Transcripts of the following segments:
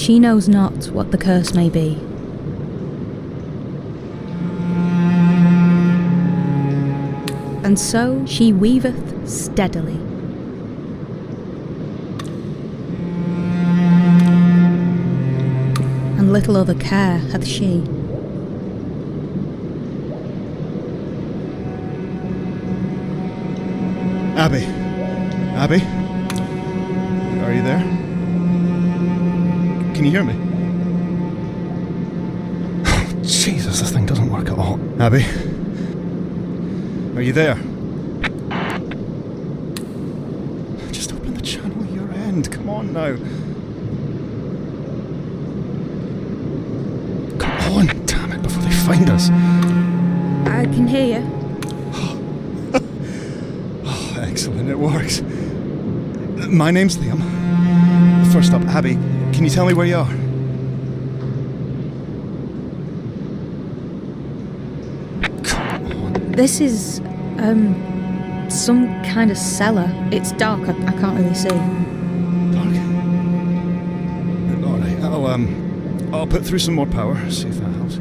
She knows not what the curse may be. And so she weaveth steadily. And little other care hath she. Abbi? Abbi? Are you there? Can you hear me? Jesus, this thing doesn't work at all. Abbi? Are you there? Just open the channel your end. Come on now. Come on, damn it, before they find us. I can hear you. Oh, excellent, it works. My name's Liam. First up, Abbi, can you tell me where you are? This is, some kind of cellar. It's dark, I can't really see. Dark? Alright, I'll put through some more power, see if that helps.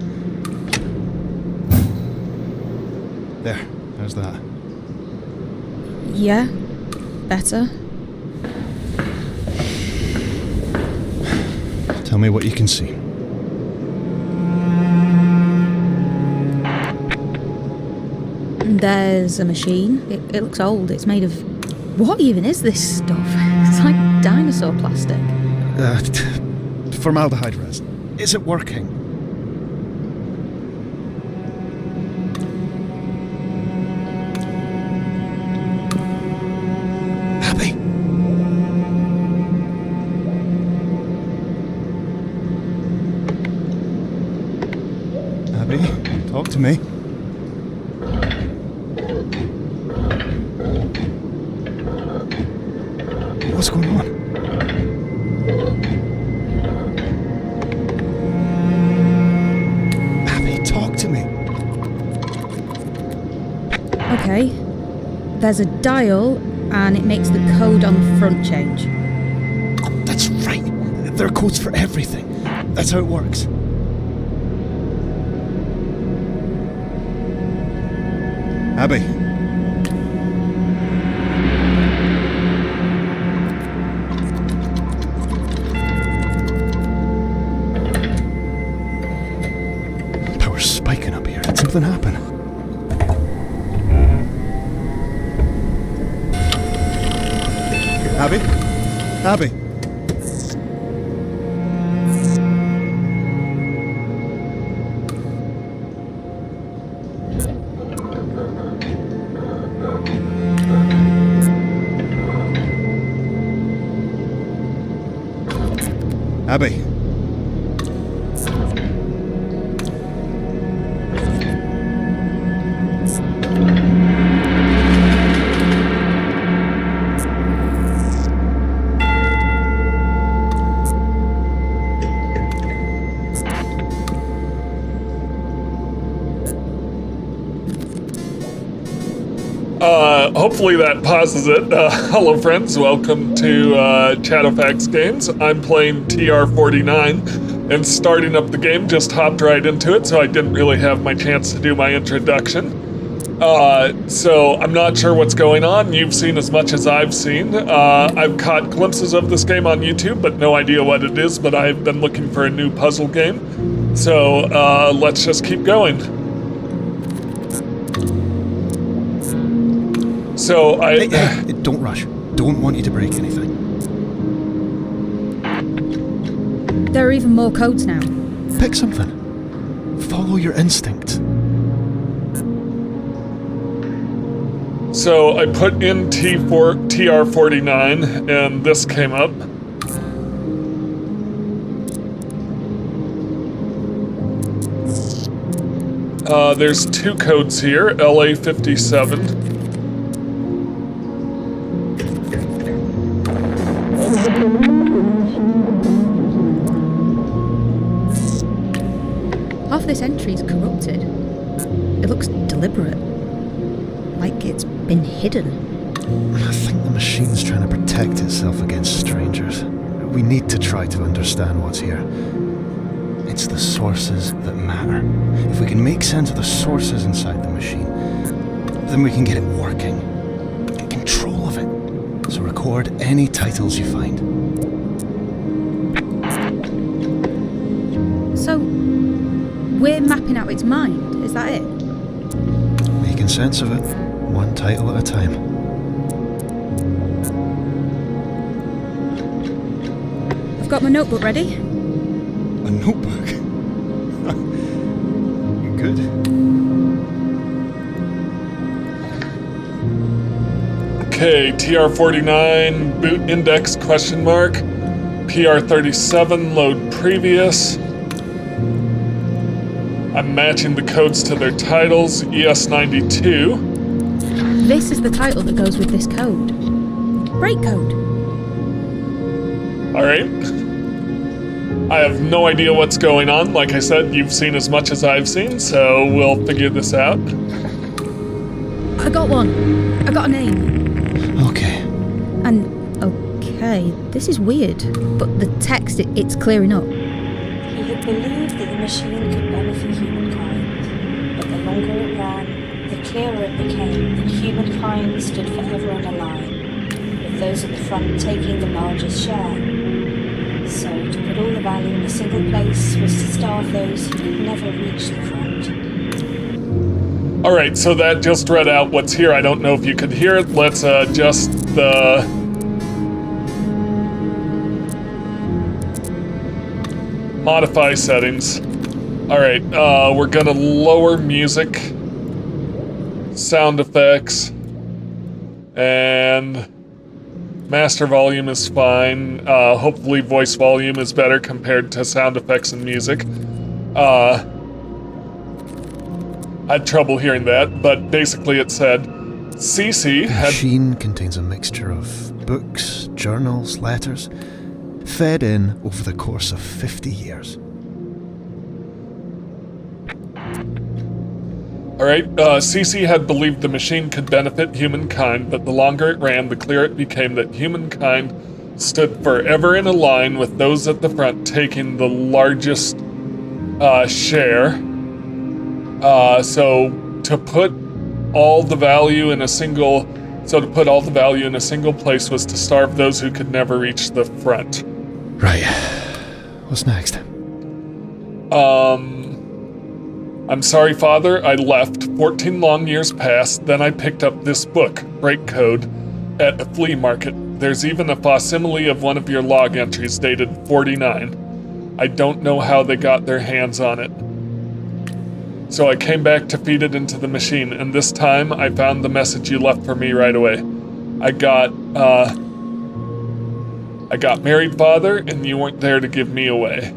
There, there's that. Yeah, better. Tell me what you can see. There's a machine. It looks old. It's made of... What even is this stuff? It's like dinosaur plastic. Formaldehyde resin. Is it working? Abbi? Abbi, talk to me. What's going on? Abbi, talk to me. Okay. There's a dial, and it makes the code on the front change. Oh, that's right. There are codes for everything. That's how it works. Abbi. Power's spiking up here. Did something happen? Abbi? Abbi? Abbi? Hopefully that pauses it. Hello friends, welcome to Chadowfax Games. I'm playing TR-49, and starting up the game, just hopped right into it, so I didn't really have my chance to do my introduction. So I'm not sure what's going on. You've seen as much as I've seen. I've caught glimpses of this game on YouTube, but no idea what it is, but I've been looking for a new puzzle game. So let's just keep going. So Hey, don't rush. Don't want you to break anything. There are even more codes now. Pick something. Follow your instinct. So I put in TR-49, and this came up. There's two codes here, LA57. Half this entry is corrupted. It looks deliberate. Like it's been hidden. I think the machine's trying to protect itself against strangers. We need to try to understand what's here. It's the sources that matter. If we can make sense of the sources inside the machine, then we can get it working. Get control of it. So record any titles you find. So, we're mapping out its mind, is that it? Making sense of it, one title at a time. I've got my notebook ready. A notebook? Good. Okay, TR-49, boot index, question mark. PR-37, load previous. I'm matching the codes to their titles, ES92. This is the title that goes with this code. Break code. Alright. I have no idea what's going on. Like I said, you've seen as much as I've seen, so we'll figure this out. I got one. I got a name. Okay. And, okay, this is weird, but the text, it's clearing up. He had believed that the machine could benefit humankind, but the longer it ran, the clearer it became that humankind stood forever in a line, with those at the front taking the largest share. So, to put all the value in a single place was to starve those who could never reach the front. Alright, so that just read out what's here. I don't know if you could hear it. Let's adjust the... modify settings. Alright, we're gonna lower music, sound effects, and master volume is fine. Hopefully voice volume is better compared to sound effects and music. I had trouble hearing that, but basically it said CC The had... machine contains a mixture of books, journals, letters, fed in over the course of 50 years. Alright, CC had believed the machine could benefit humankind, but the longer it ran, the clearer it became that humankind stood forever in a line with those at the front taking the largest share. So to put all the value in a single place was to starve those who could never reach the front. Right. What's next? I'm sorry, Father, I left. 14 long years passed, then I picked up this book, Break Code, at a flea market. There's even a facsimile of one of your log entries dated 49. I don't know how they got their hands on it. So I came back to feed it into the machine, and this time I found the message you left for me right away. I got married, Father, and you weren't there to give me away.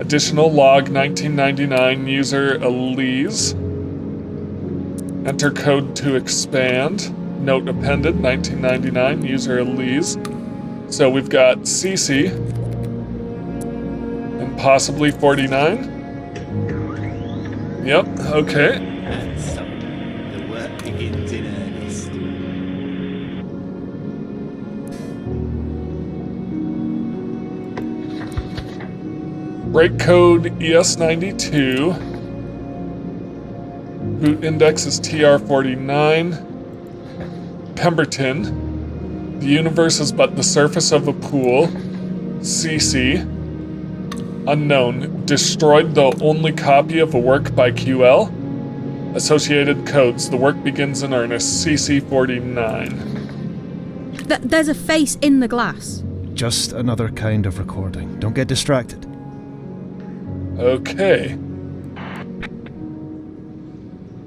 Additional log 1999, user Elise. Enter code to expand. Note appended 1999, user Elise. So we've got CC and possibly 49. Yep, okay. And so, the work begins in earnest. Break code ES92. Boot index is TR-49. Pemberton. The universe is but the surface of a pool. CC. Unknown. Destroyed the only copy of a work by QL. Associated codes. The work begins in earnest. CC-49. There's a face in the glass. Just another kind of recording. Don't get distracted. Okay.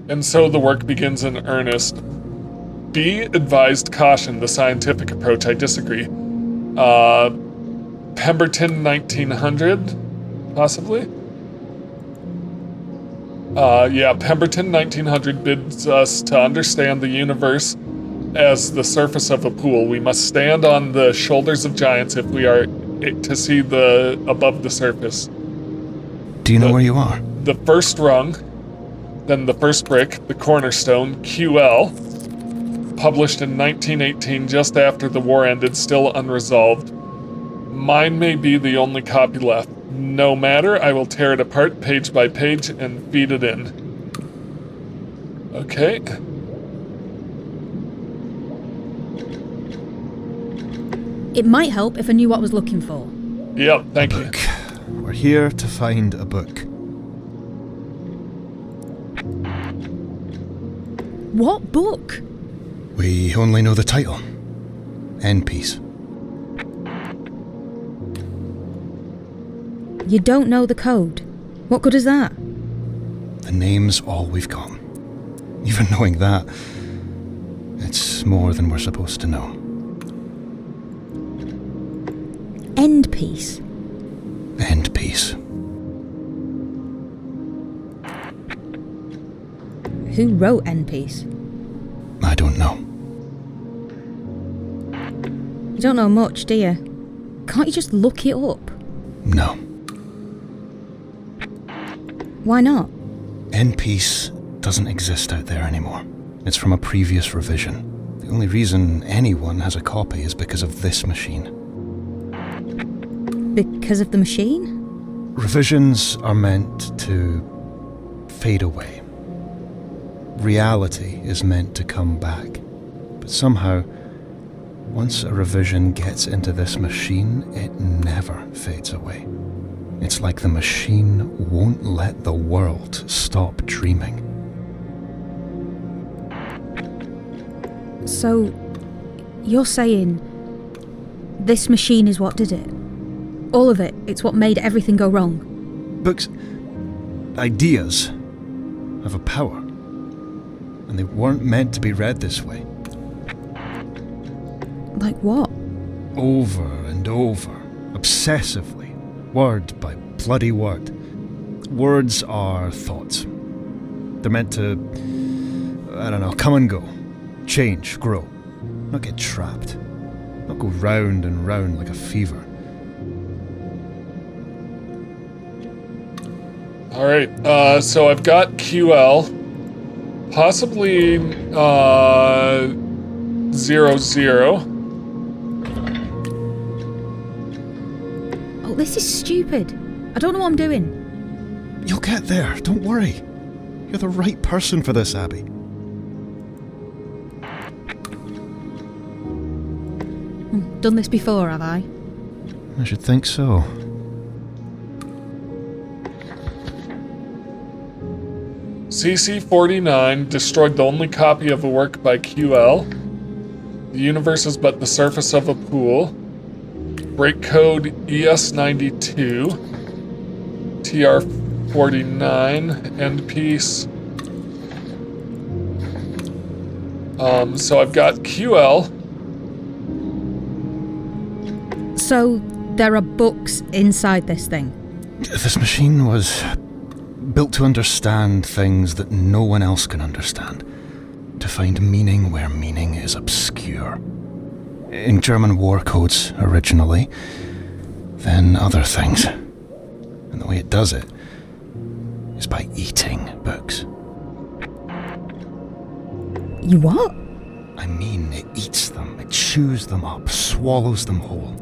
And so the work begins in earnest. Be advised, caution, the scientific approach. I disagree. Pemberton 1900, possibly? Yeah, Pemberton 1900 bids us to understand the universe as the surface of a pool. We must stand on the shoulders of giants if we are to see the above the surface. Do you know where you are? The first rung, then the first brick, the cornerstone, QL, published in 1918, just after the war ended, still unresolved. Mine may be the only copy left. No matter, I will tear it apart page by page and feed it in. Okay. It might help if I knew what I was looking for. Yep, thank you. Book. We're here to find a book. What book? We only know the title. End piece. You don't know the code. What good is that? The name's all we've got. Even knowing that, it's more than we're supposed to know. End piece. End piece. Who wrote End piece? I don't know. You don't know much, do you? Can't you just look it up? No. Why not? End piece doesn't exist out there anymore. It's from a previous revision. The only reason anyone has a copy is because of this machine. Because of the machine? Revisions are meant to fade away. Reality is meant to come back. But somehow, once a revision gets into this machine, it never fades away. It's like the machine won't let the world stop dreaming. So, you're saying this machine is what did it? All of it, it's what made everything go wrong? Books, ideas, have a power. And they weren't meant to be read this way. Like what? Over and over, obsessively, word by bloody word. Words are thoughts. They're meant to, come and go, change, grow, not get trapped, not go round and round like a fever. Alright, so I've got QL, possibly 00. Oh, this is stupid. I don't know what I'm doing. You'll get there, don't worry. You're the right person for this, Abbi. Done this before, have I? I should think so. CC-49 destroyed the only copy of a work by QL. The universe is but the surface of a pool. Break code ES92. TR-49. End piece. So I've got QL. So, there are books inside this thing? This machine was built to understand things that no one else can understand. To find meaning where meaning is obscure. In German war codes, originally. Then other things. And the way it does it is by eating books. You what? I mean, it eats them, it chews them up, swallows them whole.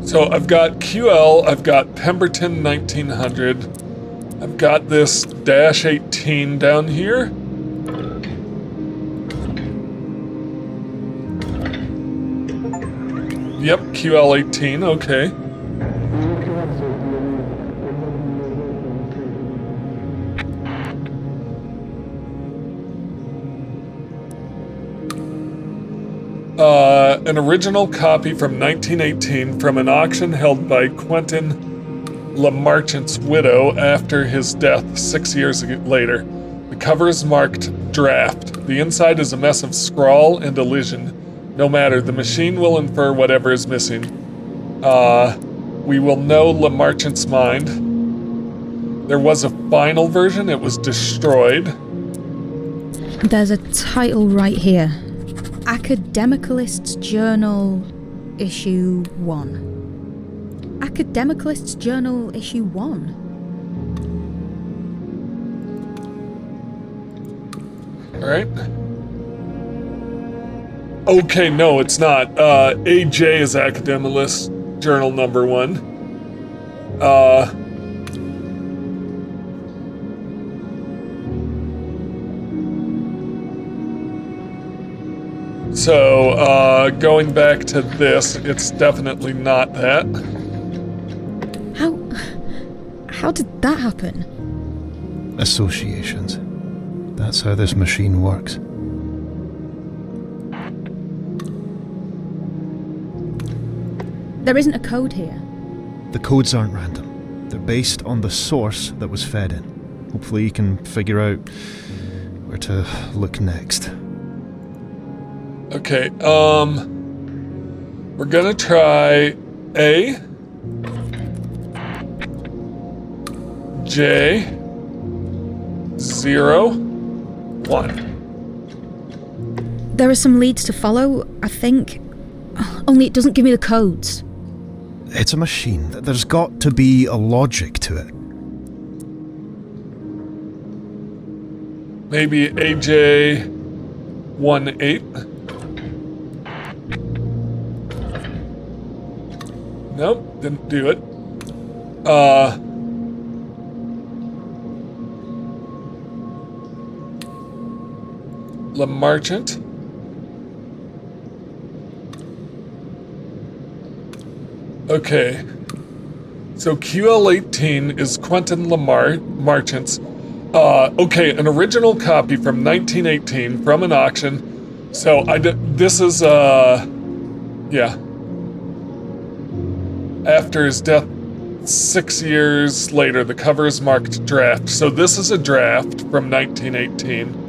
So I've got QL, I've got Pemberton 1900, I've got this dash 18 down here. Yep, QL 18, okay. An original copy from 1918 from an auction held by Quentin Lamarchant's widow after his death 6 years later. The cover is marked draft. The inside is a mess of scrawl and elision. No matter, the machine will infer whatever is missing. We will know Lamarchant's mind. There was a final version, it was destroyed. There's a title right here. Academicalist's Journal, Issue 1. Academicalist's Journal, Issue 1? Alright. Okay, no, it's not. AJ is Academicalist Journal number 1. So, going back to this, it's definitely not that. How did that happen? Associations. That's how this machine works. There isn't a code here. The codes aren't random. They're based on the source that was fed in. Hopefully you can figure out where to look next. Okay, we're gonna try A, J, 0, 1. There are some leads to follow, I think. Only it doesn't give me the codes. It's a machine. There's got to be a logic to it. Maybe AJ 18. Nope, didn't do it. Le Marchant. Okay. So QL18 is Quentin Marchant's. Okay, an original copy from 1918 from an auction. So this is yeah. After his death 6 years later, the cover is marked draft. So this is a draft from 1918.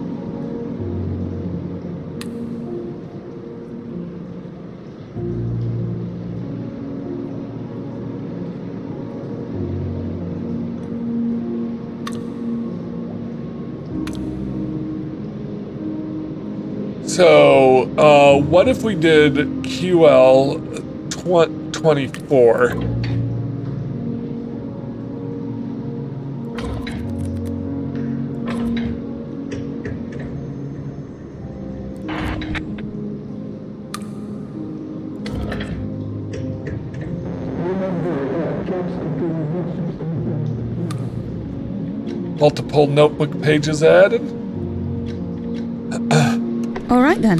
So, what if we did QL 24? Multiple notebook pages added. All right then.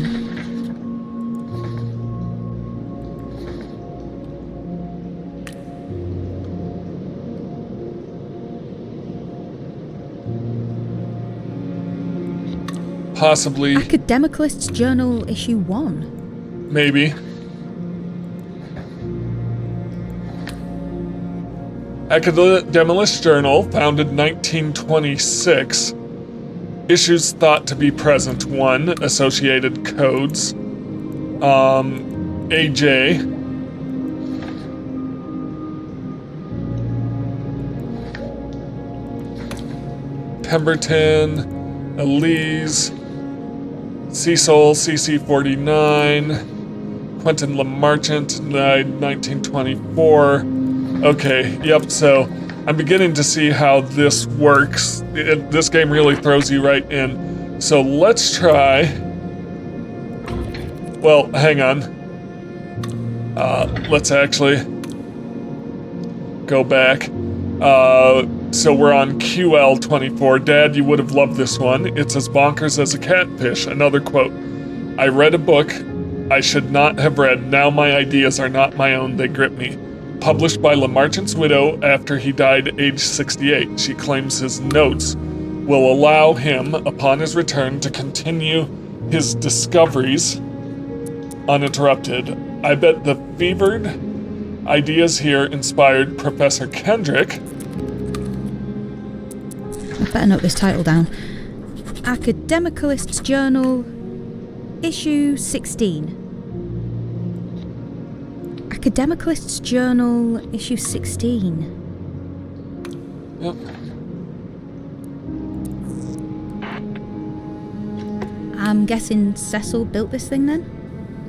Possibly. Academicalist's Journal, issue 1. Maybe. Academicalist Journal, founded 1926. Issues thought to be present. 1. Associated codes. AJ. Pemberton. Elise. Cecil, CC-49. Quentin LeMarchant, died 1924. Okay, yep, so I'm beginning to see how this works. This game really throws you right in. So let's try... Well, hang on. Let's actually go back. So we're on QL 24. Dad, you would have loved this one. It's as bonkers as a catfish. Another quote. I read a book I should not have read. Now my ideas are not my own. They grip me. Published by LeMarchant's widow after he died age 68. She claims his notes will allow him, upon his return, to continue his discoveries uninterrupted. I bet the fevered ideas here inspired Professor Kendrick. I better note this title down. Academicalist's Journal, issue 16. Academicalist's Journal, issue 16. Yep. I'm guessing Cecil built this thing then?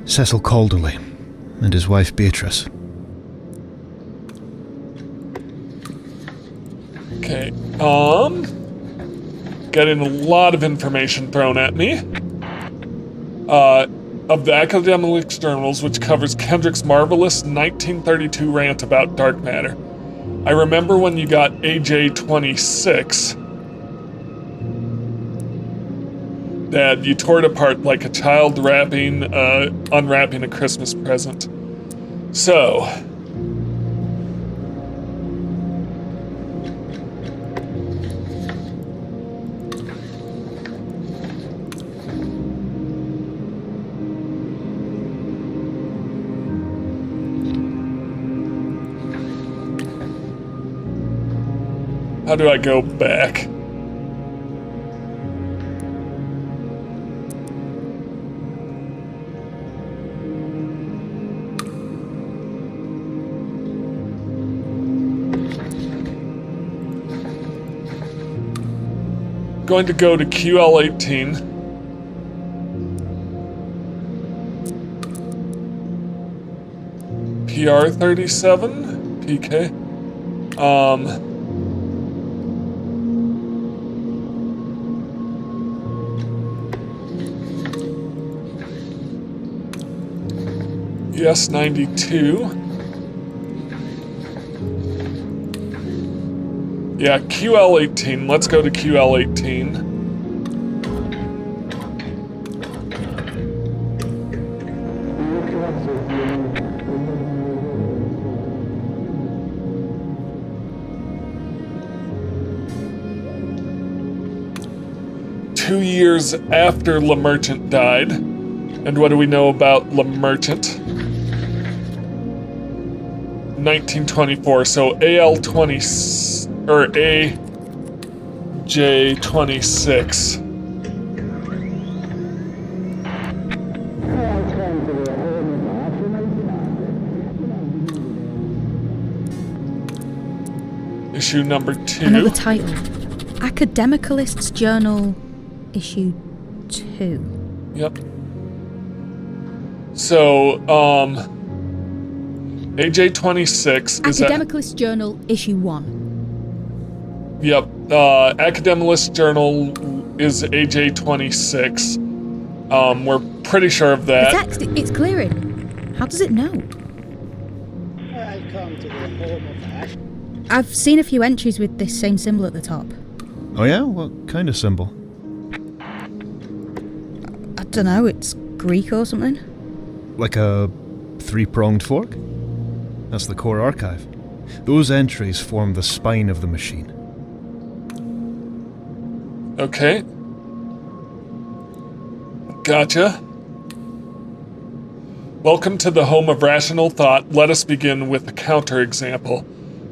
Cecil Calderley and his wife Beatrice. Okay, getting a lot of information thrown at me. Of the academic journals, which covers Kendrick's marvelous 1932 rant about dark matter. I remember when you got AJ-26, that you tore it apart like a child unwrapping a Christmas present. So, how do I go back? Going to go to QL18. PR37? PK? Yes, 92. Yeah, QL18. Let's go to QL18. Two years after LeMerchant died. And what do we know about LeMerchant? 1924, so AL20 or AJ-26. Issue number 2. Another title. Academicalist's Journal, issue 2. Yep. So, AJ-26 is Academicalist Journal, issue 1. Yep. Academicalist Journal is AJ-26. We're pretty sure of The that. text, it's clearing. How does it know? Welcome to the home of Ash. I've seen a few entries with this same symbol at the top. Oh yeah? What kind of symbol? I don't know, it's Greek or something. Like a three-pronged fork? That's the core archive. Those entries form the spine of the machine. Okay. Gotcha. Welcome to the home of rational thought. Let us begin with a counterexample.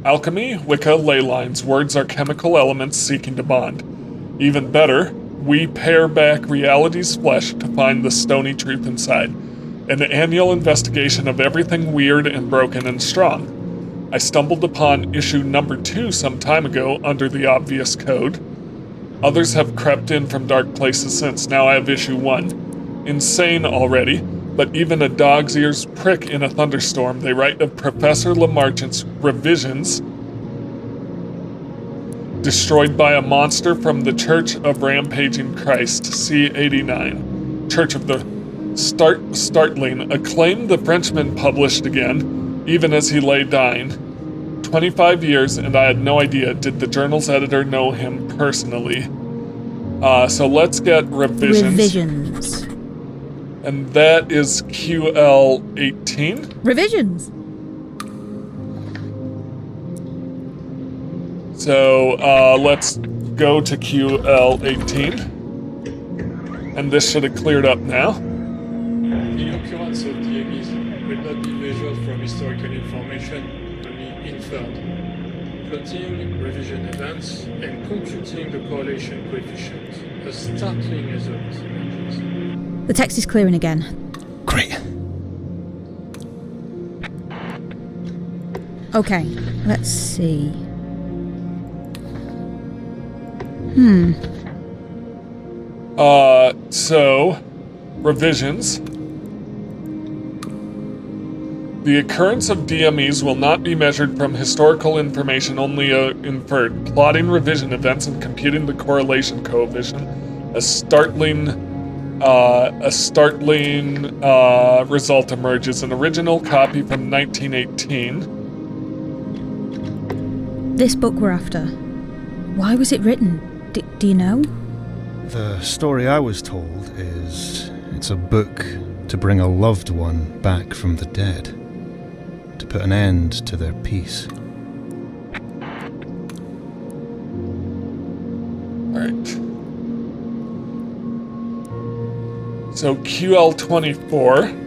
Alchemy, Wicca, ley lines. Words are chemical elements seeking to bond. Even better, we pare back reality's flesh to find the stony truth inside. An annual investigation of everything weird and broken and strong. I stumbled upon issue number 2 some time ago under the obvious code. Others have crept in from dark places since. Now I have issue 1. Insane already, but even a dog's ears prick in a thunderstorm. They write of Professor LeMerchant's revisions destroyed by a monster from the Church of Rampaging Christ, C89. Church of the Startling, a claim the Frenchman published again, even as he lay dying. 25 years, and I had no idea. Did the journal's editor know him personally? So let's get revisions. And that is QL18. Revisions! So let's go to QL18. And this should have cleared up now. The occurrence of the Abyss will not be measured from historical information, only inferred. Plotting revision events and computing the correlation coefficient. A startling result emerges. The text is clearing again. Great. Okay, let's see. So, revisions. The occurrence of DMEs will not be measured from historical information, only inferred. Plotting revision events and computing the correlation coefficient. A startling result emerges. An original copy from 1918. This book we're after. Why was it written? Do you know? The story I was told is it's a book to bring a loved one back from the dead, to put an end to their peace. Alright. So QL24.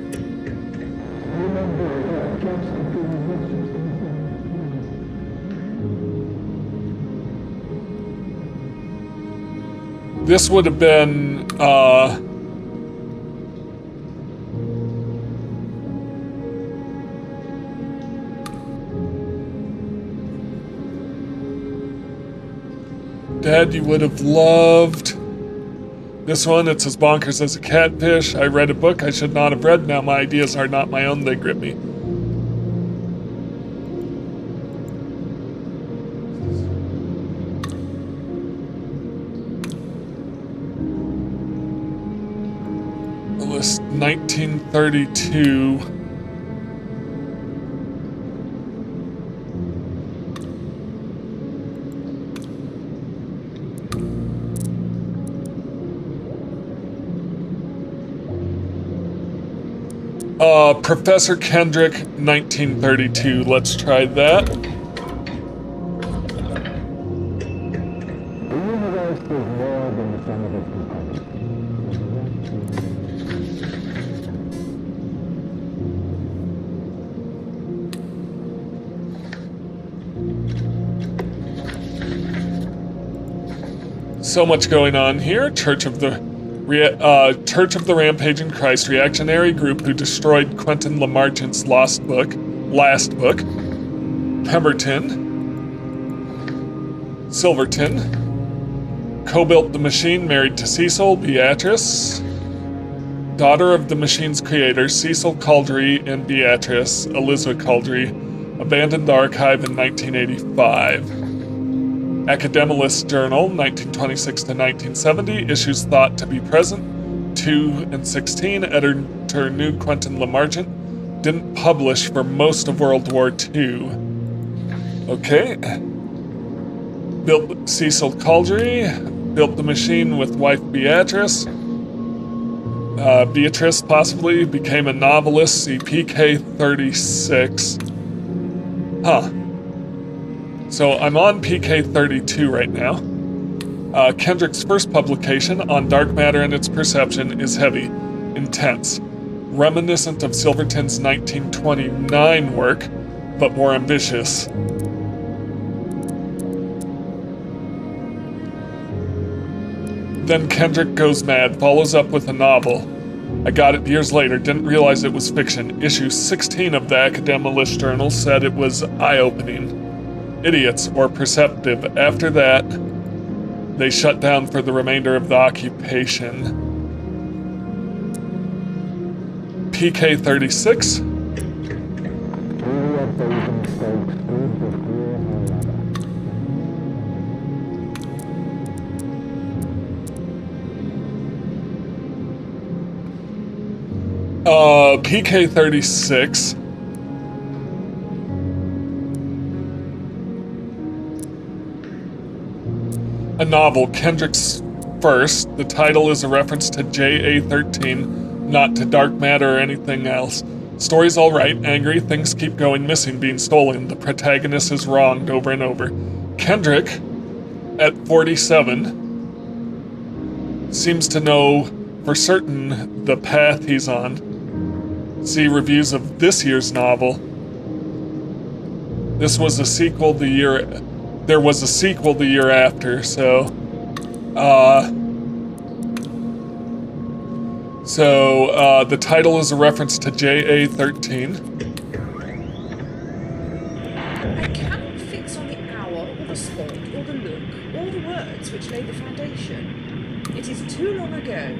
This would have been, Dad, you would have loved this one. It's as bonkers as a catfish. I read a book I should not have read. Now my ideas are not my own. They grip me. List 1932. Professor Kendrick, 1932. Let's try that. So much going on here. Church of the Rampaging Christ, reactionary group who destroyed Quentin Lamarchant's last book. Pemberton. Silverton. Co-built the machine, married to Cecil. Beatrice. Daughter of the machine's creator, Cecil Caldry and Beatrice, Elizabeth Caldry. Abandoned the archive in 1985. Academicist Journal, 1926 to 1970, issues thought to be present, 2 and 16, editor knew Quentin Lamarchant, didn't publish for most of World War II. Okay. Built Cecil Caldry, built the machine with wife Beatrice. Beatrice possibly became a novelist, see PK36. Huh. So I'm on PK32 right now. Kendrick's first publication, On Dark Matter and Its Perception, is heavy, intense, reminiscent of Silverton's 1929 work, but more ambitious. Then Kendrick goes mad, follows up with a novel. I got it years later, didn't realize it was fiction. Issue 16 of the Academicist Journal said it was eye-opening. Idiots, or perceptive. After that, they shut down for the remainder of the occupation. PK36. PK36. A novel, Kendrick's first. The title is a reference to JA-13, not to dark matter or anything else. Story's alright, angry, things keep going missing, being stolen. The protagonist is wronged over and over. Kendrick, at 47, seems to know for certain the path he's on. See reviews of this year's novel. This was a sequel the year... There was a sequel the year after, so... the title is a reference to JA-13. I cannot fix on the hour, or the spot, or the look, or the words which laid the foundation. It is too long ago.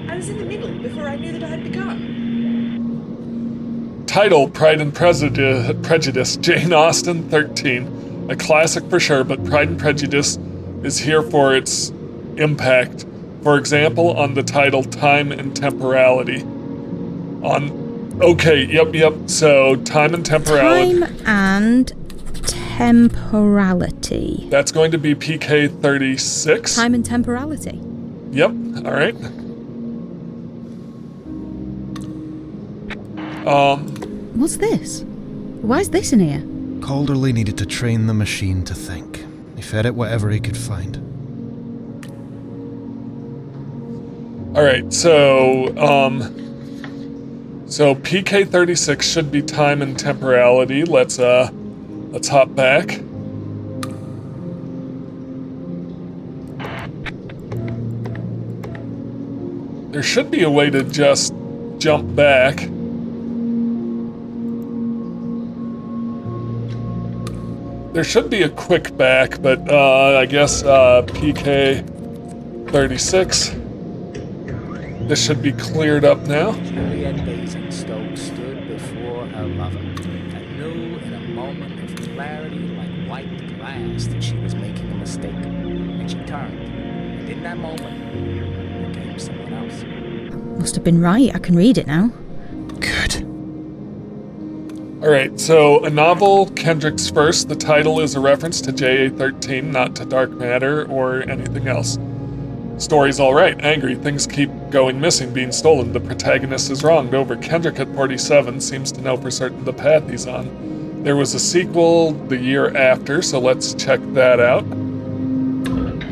I was in the middle before I knew that I had begun. Title, Pride and Prejudice, Jane Austen, 13. A classic for sure, but Pride and Prejudice is here for its impact. For example, on the title, Time and Temporality. So time and temporality. Time and temporality. That's going to be PK-36. Time and temporality. Yep, alright. What's this? Why is this in here? Calderley needed to train the machine to think. He fed it whatever he could find. Alright, so PK-36 should be time and temporality. Let's hop back. There should be a way to just jump back. There should be a quick back, but I guess PK-36. This should be cleared up now. Juliet Basingstoke stood before her lover and knew in a moment of clarity like white glass that she was making a mistake. And she turned. And in that moment, became someone else. Must have been right. I can read it now. Good. Alright, so a novel, Kendrick's First. The title is a reference to JA-13, not to Dark Matter or anything else. Story's alright, angry, things keep going missing, being stolen, the protagonist is wronged over. Kendrick at 47 seems to know for certain the path he's on. There was a sequel the year after, so let's check that out.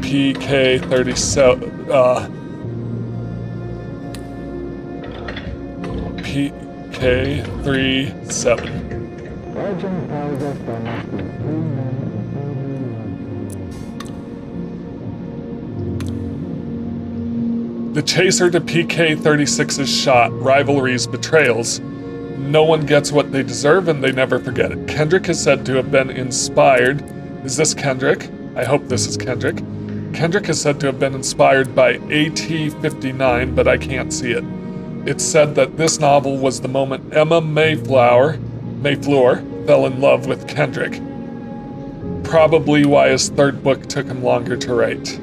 PK-37, PK-37. The chaser to PK-36 is shot. Rivalries, betrayals. No one gets what they deserve and they never forget it. Kendrick is said to have been inspired. Is this Kendrick? I hope this is Kendrick. Kendrick is said to have been inspired by AT-59, but I can't see it. It's said that this novel was the moment Emma Mayflower fell in love with Kendrick. Probably why his third book took him longer to write.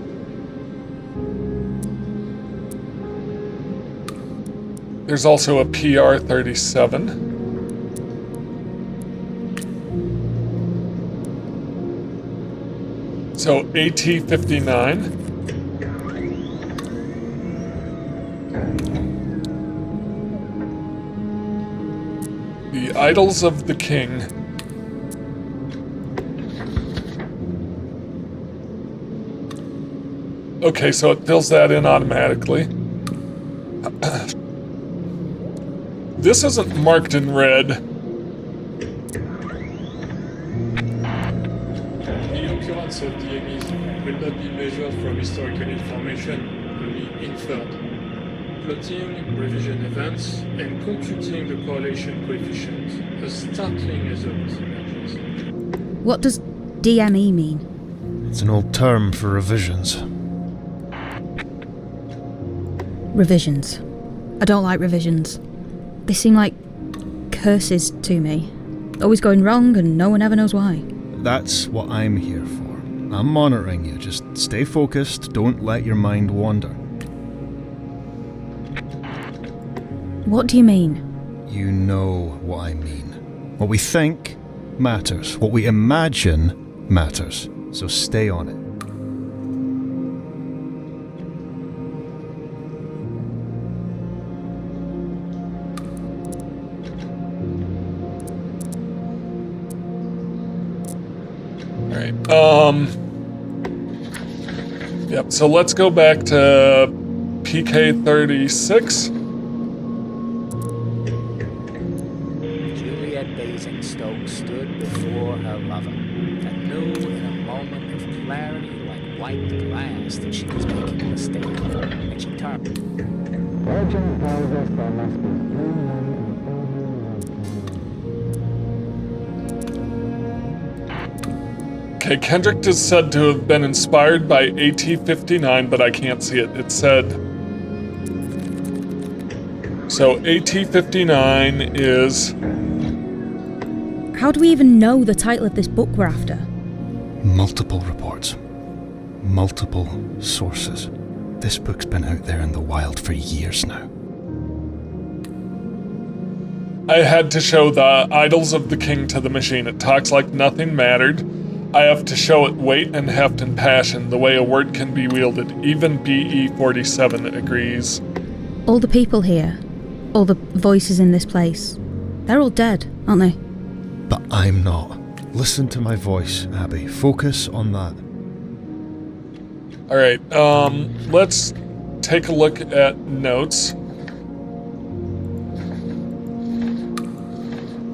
There's also a PR-37. So AT-59. The Idols of the King. Okay, so it fills that in automatically. This isn't marked in red. The occurrence of the Abbi will not be measured from historical information, only inferred. Plotting revision events and computing the correlation coefficient, a startling result emerges. What does DME mean? It's an old term for revisions. Revisions. I don't like revisions. They seem like curses to me. Always going wrong and no one ever knows why. That's what I'm here for. I'm monitoring you. Just stay focused. Don't let your mind wander. What do you mean? You know what I mean. What we think matters. What we imagine matters. So stay on it. Yep, so let's go back to PK-36. Juliet Basingstoke stood before her lover and knew in a moment of clarity like white glass that she was making a mistake. And she turned. Legend tells us there must be Okay, Kendrick is said to have been inspired by AT-59, but I can't see it. It said... So AT-59 is How do we even know the title of this book we're after? Multiple reports. Multiple sources. This book's been out there in the wild for years now. I had to show the Idols of the King to the machine. It talks like nothing mattered. I have to show it weight and heft and passion, the way a word can be wielded. Even BE-47 agrees. All the people here, all the voices in this place, they're all dead, aren't they? But I'm not. Listen to my voice, Abbi. Focus on that. Alright, let's take a look at notes.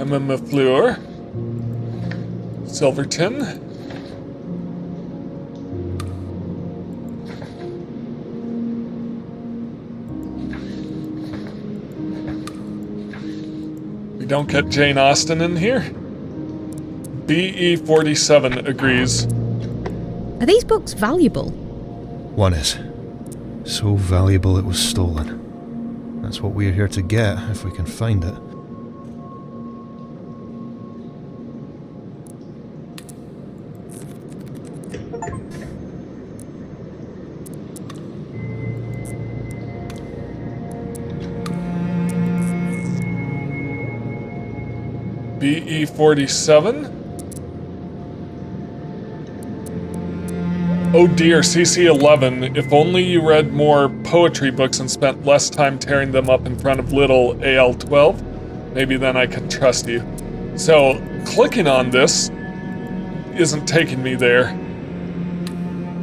I'm a Mafleur. Silverton. We don't get Jane Austen in here. BE-47 agrees. Are these books valuable? One is. So valuable it was stolen. That's what we're here to get, if we can find it. BE-47? Oh dear, CC-11, if only you read more poetry books and spent less time tearing them up in front of little AL-12, maybe then I could trust you. So, clicking on this isn't taking me there.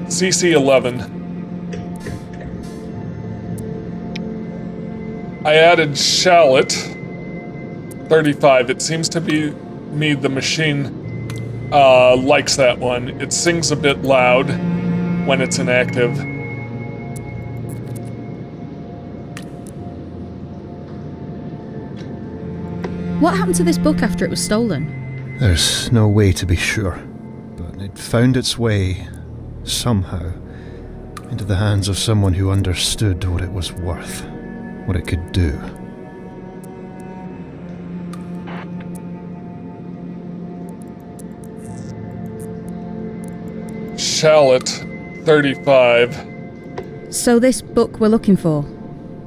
CC-11. I added shallot. 35. It seems to be me the machine likes that one. It sings a bit loud when it's inactive. What happened to this book after it was stolen? There's no way to be sure, but it found its way, somehow, into the hands of someone who understood what it was worth, what it could do. Shallot, 35. So this book we're looking for,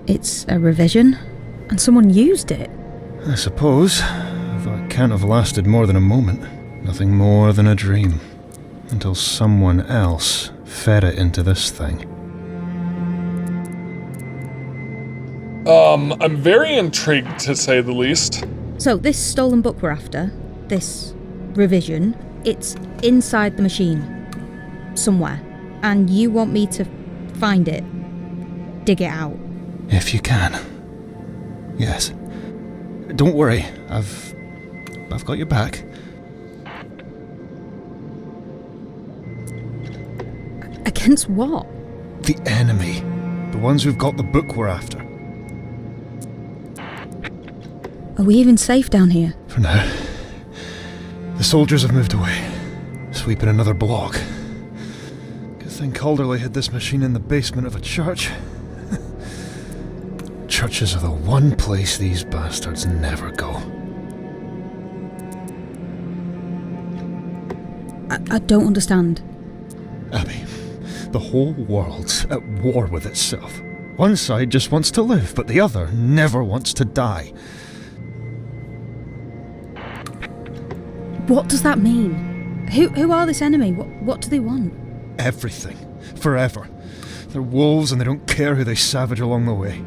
it's a revision? And someone used it? I suppose, though it can't have lasted more than a moment. Nothing more than a dream. Until someone else fed it into this thing. I'm very intrigued, to say the least. So this stolen book we're after, this revision, it's inside the machine. Somewhere. And you want me to find it? Dig it out? If you can. Yes. Don't worry, I've got your back. Against what? The enemy. The ones who've got the book we're after. Are we even safe down here? For now. The soldiers have moved away. Sweeping another block. Good thing Calderley hid this machine in the basement of a church. Churches are the one place these bastards never go. I don't understand. Abbi, the whole world's at war with itself. One side just wants to live, but the other never wants to die. What does that mean? Who are this enemy? What do they want? Everything. Forever. They're wolves and they don't care who they savage along the way.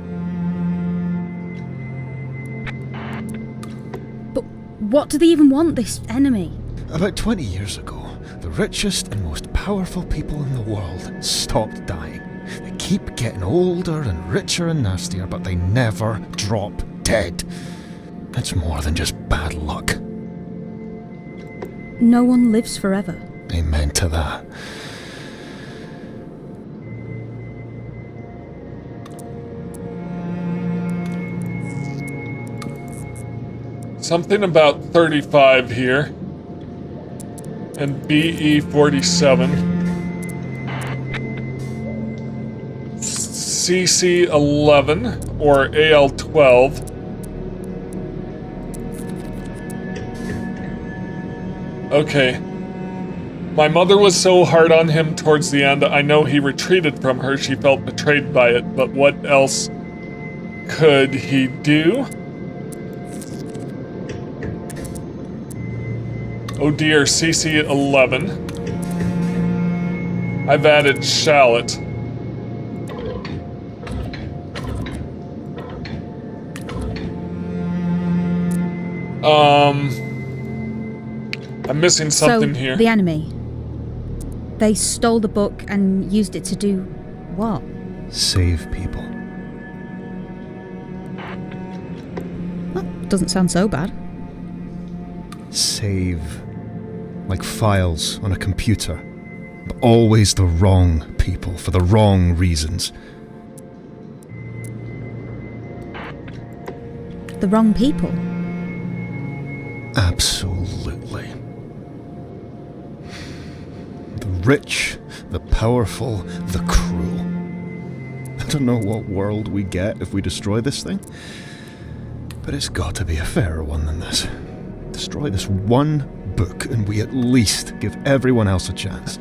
But what do they even want, this enemy? About 20 years ago, the richest and most powerful people in the world stopped dying. They keep getting older and richer and nastier, but they never drop dead. It's more than just bad luck. No one lives forever. Amen to that. Something about 35 here. And BE-47. CC-11 or AL-12. Okay. My mother was so hard on him towards the end. I know he retreated from her. She felt betrayed by it. But what else could he do? Oh dear, CC 11. I've added shallot. I'm missing something so, here. The enemy. They stole the book and used it to do what? Save people. Well, doesn't sound so bad. Save. Like files on a computer. But always the wrong people for the wrong reasons. The wrong people? Absolutely. The rich, the powerful, the cruel. I don't know what world we get if we destroy this thing, but it's got to be a fairer one than this. Destroy this one book and we at least give everyone else a chance.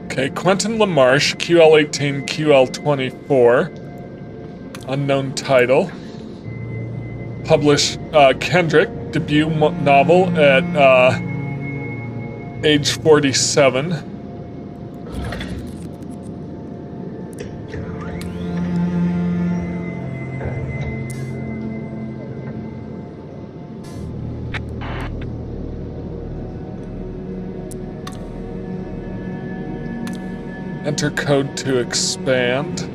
Okay, Quentin LaMarche, QL18, QL24. Unknown title. Published Kendrick, debut novel at age 47. Enter code to expand.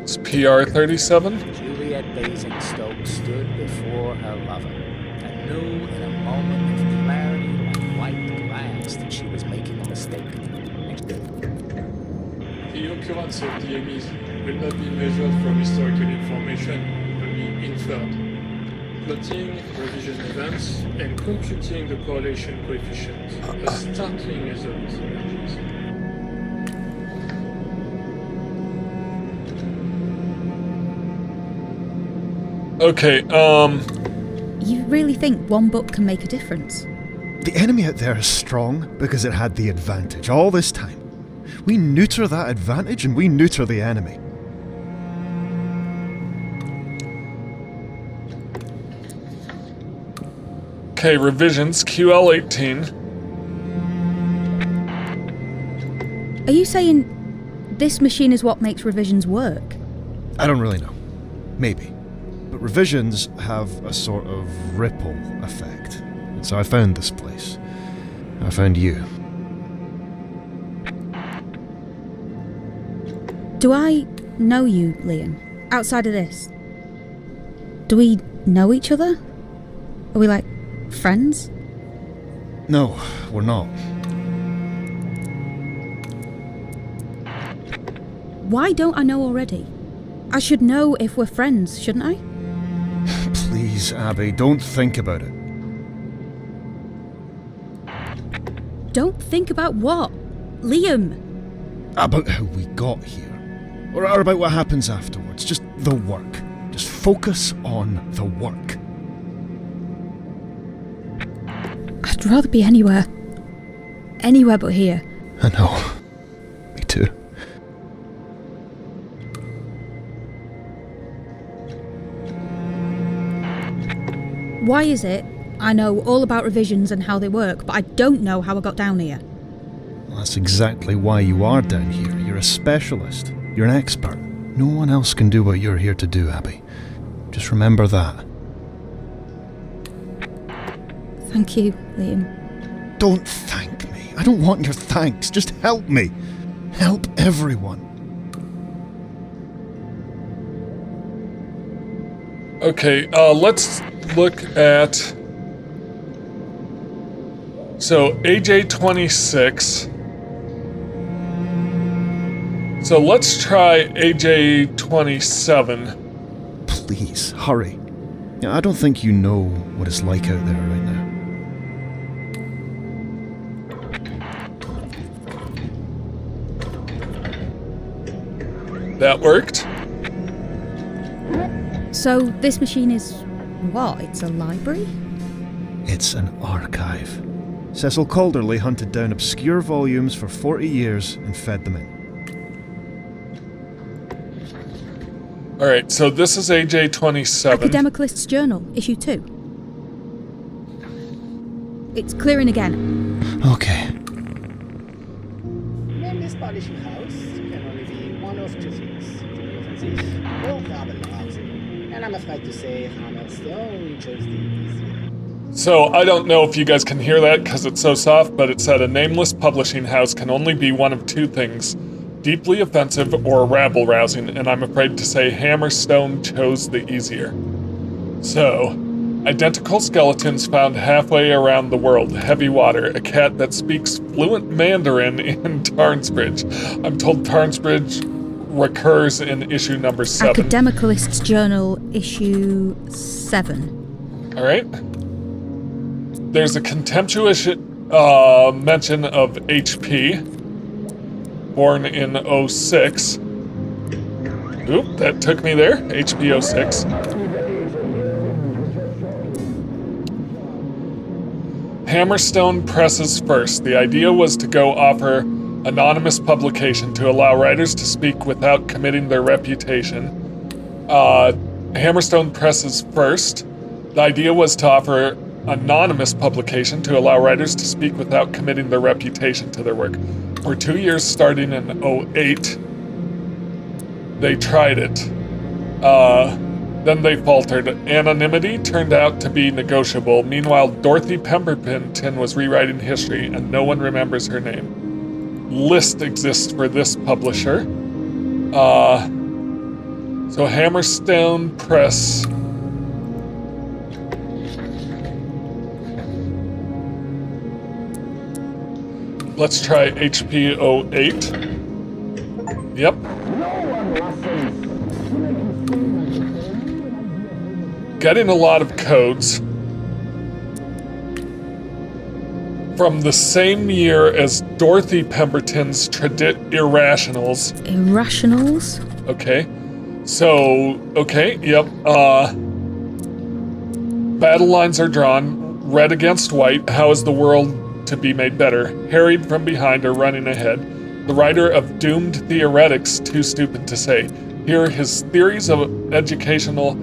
It's PR-37. Juliet Basingstoke stood before her lover and knew in a moment of clarity like white glass that she was making a mistake. The occurrence of DMEs will not be measured from historical information, only inferred. Plotting revision events and computing the correlation coefficient. A startling result emerges. Okay, You really think one book can make a difference? The enemy out there is strong because it had the advantage all this time. We neuter that advantage and we neuter the enemy. okay, revisions, QL18. Are you saying this machine is what makes revisions work? I don't really know. Maybe. But revisions have a sort of ripple effect. And so I found this place. I found you. Do I know you, Liam? Outside of this? Do we know each other? Are we like friends? No, we're not. Why don't I know already? I should know if we're friends, shouldn't I? Please, Abby, don't think about it. Don't think about what? Liam! About how we got here. Or about what happens afterwards. Just the work. Just focus on the work. I'd rather be anywhere. Anywhere but here. I know. Me too. Why is it I know all about revisions and how they work, but I don't know how I got down here? Well, that's exactly why you are down here. You're a specialist. You're an expert. No one else can do what you're here to do, Abby. Just remember that. Thank you, Liam. Don't thank me. I don't want your thanks. Just help me. Help everyone. Okay, let's look at... So, AJ26. So let's try AJ27. Please, hurry. I don't think you know what it's like out there right now. That worked. So this machine is what? It's a library? It's an archive. Cecil Calderley hunted down obscure volumes for 40 years and fed them in. Alright, so this is AJ-27. Academic List's Journal, issue 2. It's clearing again. Okay. In this publishing house can only be one of two things. This or rabble rousing. And I'm afraid to say Hammerstone chose the easier. So, I don't know if you guys can hear that because it's so soft, but it said a nameless publishing house can only be one of two things. Deeply offensive or rabble-rousing, and I'm afraid to say Hammerstone chose the easier. So, identical skeletons found halfway around the world, heavy water, a cat that speaks fluent Mandarin in Tarnsbridge. I'm told Tarnsbridge recurs in issue number 7. Academic List's Journal, issue 7. Alright. There's a contemptuous mention of HP, born in 06. Oop, that took me there. HP 06. Hammerstone presses first. The idea was to go offer anonymous publication to allow writers to speak without committing their reputation. Hammerstone presses first. The idea was to offer anonymous publication to allow writers to speak without committing their reputation to their work. For 2 years, starting in 08, they tried it. Then they faltered. Anonymity turned out to be negotiable. Meanwhile, Dorothy Pemberton was rewriting history, and no one remembers her name. List exists for this publisher. So Hammerstone Press. Let's try HP 08. Yep. Getting a lot of codes from the same year as Dorothy Pemberton's Irrationals. Irrationals? Okay. So, okay, yep. Battle lines are drawn. Red against white. How is the world to be made better? Harried from behind or running ahead. The writer of Doomed Theoretics, too stupid to say. Here are his theories of educational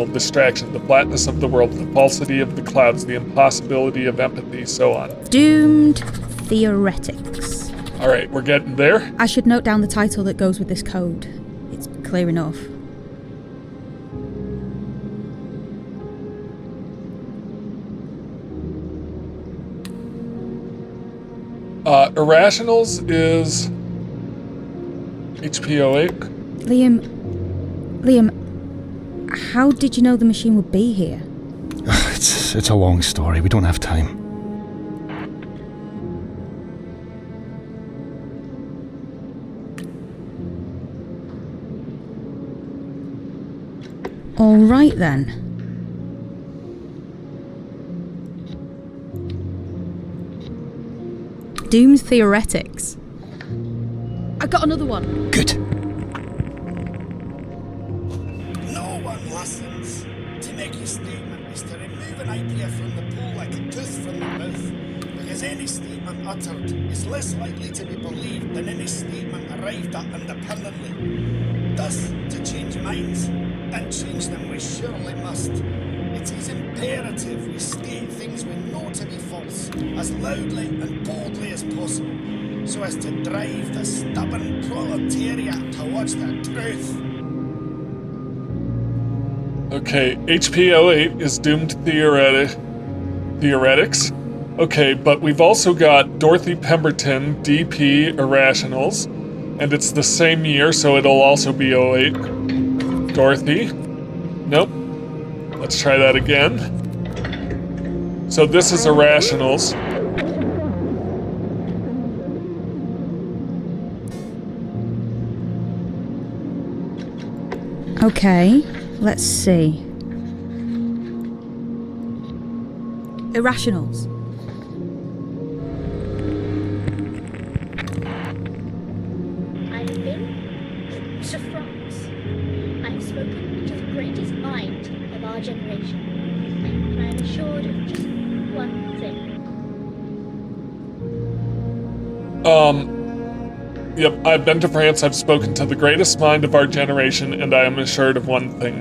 distraction, the flatness of the world, the falsity of the clouds, the impossibility of empathy, so on. Doomed Theoretics. Alright, we're getting there. I should note down the title that goes with this code. It's clear enough. Irrationals is HP 08. Liam, how did you know the machine would be here? It's a long story. We don't have time. All right then. Doomed Theoretics. I got another one. Good. No one listens. To make a statement is to remove an idea from the pool like a tooth from the mouth, because any statement uttered is less likely to be believed than any statement arrived at independently. Thus, to change minds, and change them we surely must, it is imperative we state things we know to be false, as loudly and boldly as possible, so as to drive the stubborn proletariat towards the truth. Okay, HP 08 is Doomed Theoretics. Okay, but we've also got Dorothy Pemberton, DP Irrationals, and it's the same year, so it'll also be 08. Dorothy. Nope. Let's try that again. So this is Irrationals. Okay, let's see. Irrationals. I'm Foundation. And I am assured of just one thing. Yep, I've been to France, I've spoken to the greatest mind of our generation, and I am assured of one thing.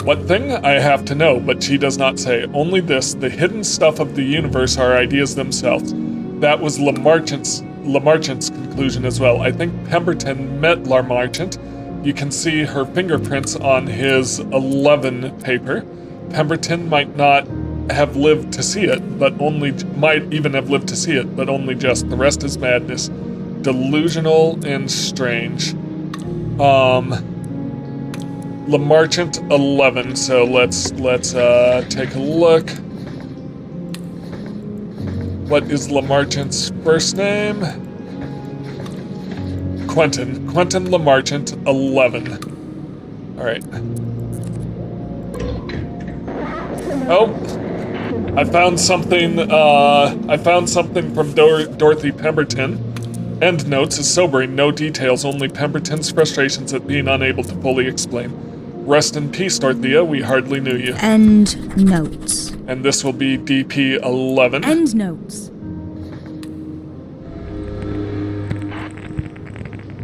What thing? I have to know, but she does not say. Only this, the hidden stuff of the universe are ideas themselves. That was Lamarchan's conclusion as well. I think Pemberton met Lamarchant. You can see her fingerprints on his 11 paper. Pemberton might not have lived to see it, might even have lived to see it, but only just. The rest is madness. Delusional and strange. Lamarchant 11, so let's take a look. What is Lamarchant's first name? Quentin Lamarchant 11. Alright. Oh, I found something from Dorothy Pemberton. End notes is sobering, no details, only Pemberton's frustrations at being unable to fully explain. Rest in peace, Dorothea, we hardly knew you. End notes. And this will be DP 11. End notes.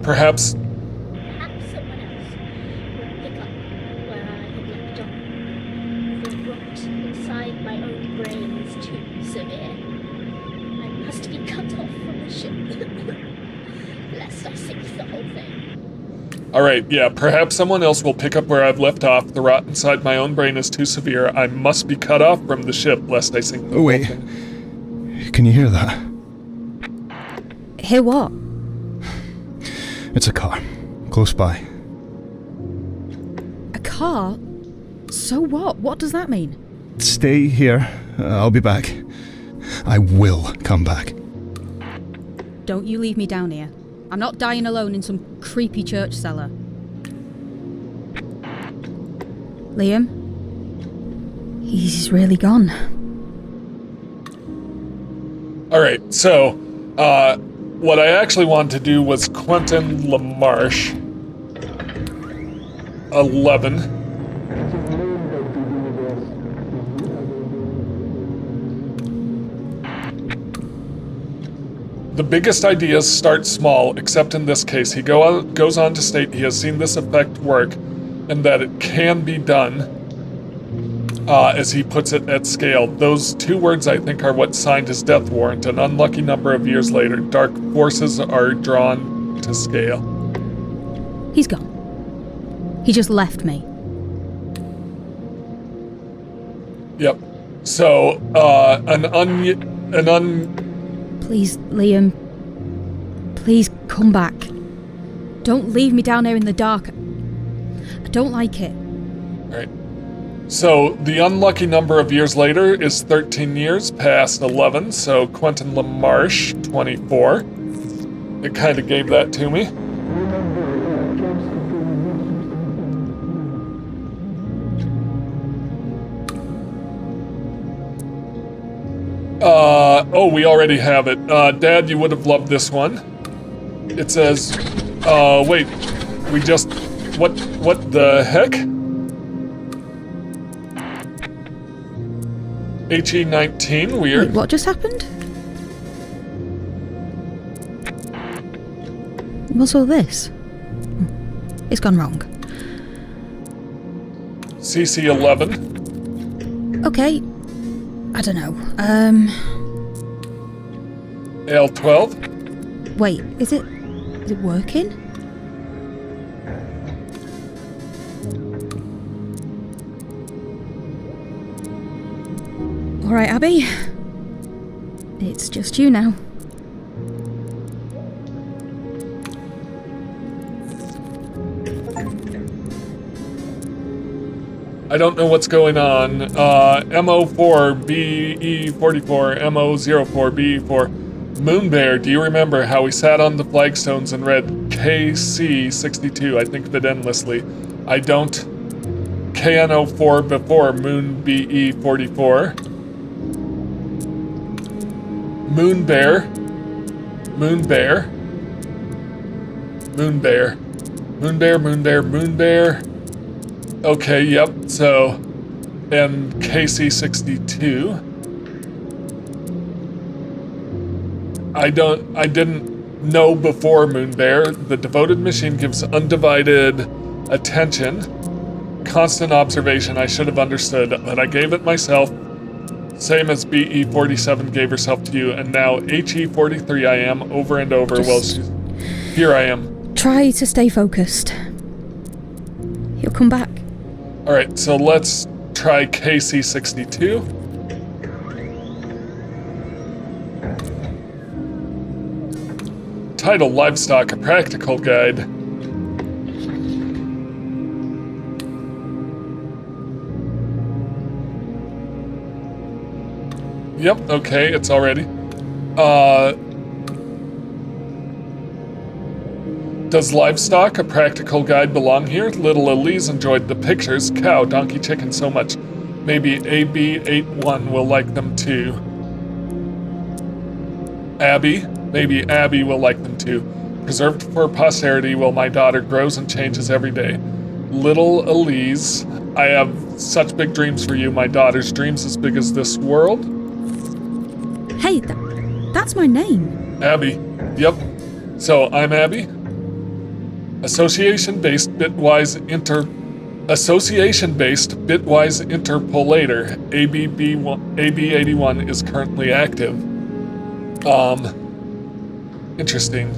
Perhaps someone else will pick up where I had left off. The rot inside my own brain is too severe. I must be cut off from the ship, lest I sink the whole thing. Alright, yeah, perhaps someone else will pick up where I've left off. The rot inside my own brain is too severe. I must be cut off from the ship, lest I sink the whole thing. Can you hear that? Hear what? It's a car. Close by. A car? So what? What does that mean? Stay here. I'll be back. I will come back. Don't you leave me down here. I'm not dying alone in some creepy church cellar. Liam? He's really gone. Alright, so, what I actually wanted to do was Quentin Lamarche 11. The biggest ideas start small, except in this case. He goes on to state he has seen this effect work, and that it can be done, as he puts it, at scale. Those two words, I think, are what signed his death warrant. An unlucky number of years later, dark forces are drawn to scale. He's gone. He just left me. Yep. So, Please, Liam. Please come back. Don't leave me down there in the dark. I don't like it. Alright. So, the unlucky number of years later is 13 years past 11, so Quentin Lamarche, 24. It kind of gave that to me. Oh, we already have it. Dad, you would have loved this one. It says, wait, we just, what the heck? HE19, weird. Wait, what just happened? What's all this? It's gone wrong. CC11. Okay. I don't know. L12. Wait, is it working? Alright, Abby. It's just you now. I don't know what's going on. MO4BE44, MO04BE4. Moonbear, do you remember how we sat on the flagstones and read KC62? I think of it endlessly. I don't. KNO4 before Moon BE44. Moonbear. Moonbear. Moonbear. Moonbear, Moonbear, Moonbear. Okay, yep, so and KC-62. I didn't know before, Moonbear. The devoted machine gives undivided attention, constant observation. I should have understood, but I gave it myself, same as BE-47 gave herself to you, and now HE-43 I am over and over. Here I am. Try to stay focused. He'll come back. Alright, so let's try KC-62. Title, Livestock, a Practical Guide. Yep, okay, it's already. Does Livestock, a Practical Guide belong here? Little Elise enjoyed the pictures. Cow, donkey, chicken so much. Maybe AB81 will like them too. Abbi? Maybe Abbi will like them too. Preserved for posterity while my daughter grows and changes every day. Little Elise, I have such big dreams for you. My daughter's dreams as big as this world. Hey, that's my name. Abbi. Yep. So I'm Abbi. Association-based bitwise interpolator AB81 is currently active. Interesting.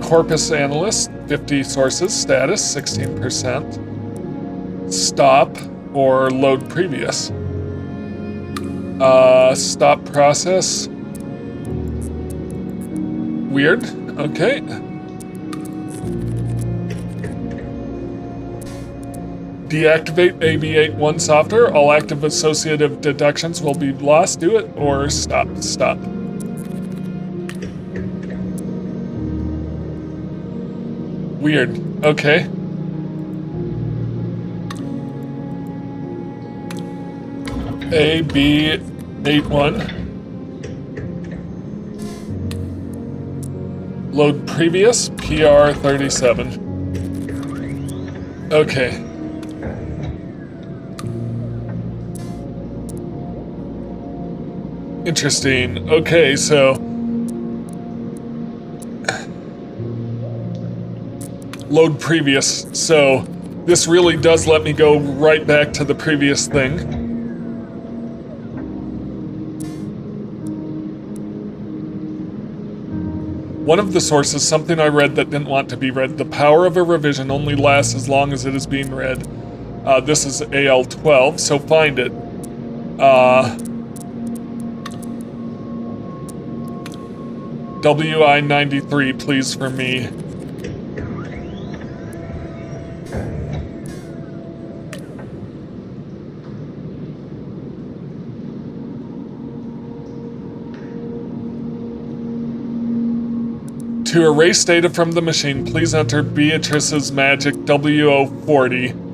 Corpus analyst, 50 sources, status, 16%. Stop or load previous. Stop process. Weird, okay. Deactivate AB81 software. All active associative deductions will be lost. Do it or stop. Stop. Weird. Okay. AB81. Load previous. TR-49. Okay. Interesting. Okay, so load previous. So this really does let me go right back to the previous thing. One of the sources, something I read that didn't want to be read. The power of a revision only lasts as long as it is being read. This is AL12, so find it. WI-93, please, for me. To erase data from the machine, please enter Beatrice's magic W040.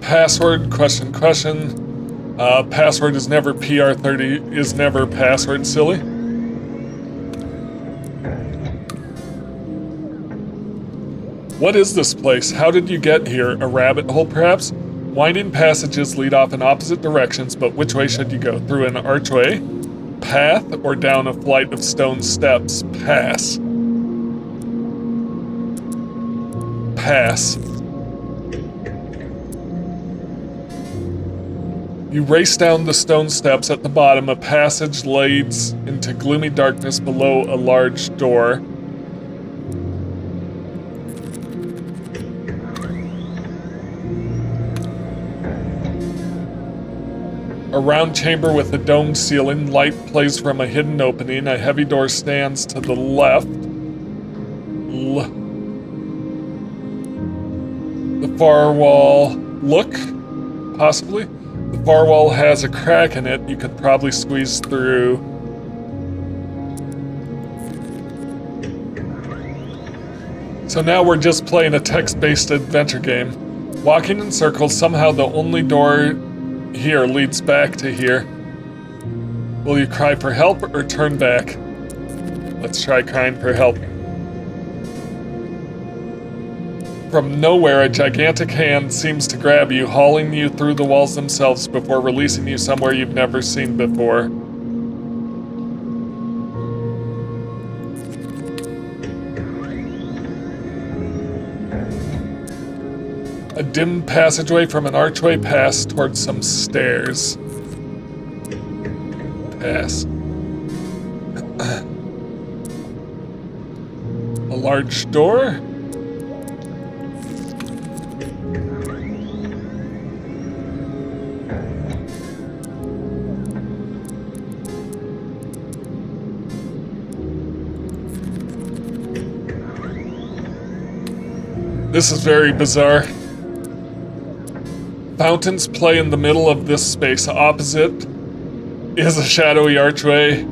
Password, question. Password is never PR30, is never password, silly. What is this place? How did you get here? A rabbit hole, perhaps? Winding passages lead off in opposite directions, but which way should you go? Through an archway? Path? Or down a flight of stone steps? Pass. Pass. You race down the stone steps. At the bottom, a passage leads into gloomy darkness below a large door. A round chamber with a domed ceiling. Light plays from a hidden opening. A heavy door stands to the left. The far wall. Look, possibly. The far wall has a crack in it. You could probably squeeze through. So now we're just playing a text-based adventure game. Walking in circles, somehow the only door here leads back to here. Will you cry for help or turn back? Let's try crying for help. From nowhere, a gigantic hand seems to grab you, hauling you through the walls themselves before releasing you somewhere you've never seen before. A dim passageway from an archway past towards some stairs. Pass. A large door. This is very bizarre. Fountains play in the middle of this space. Opposite is a shadowy archway.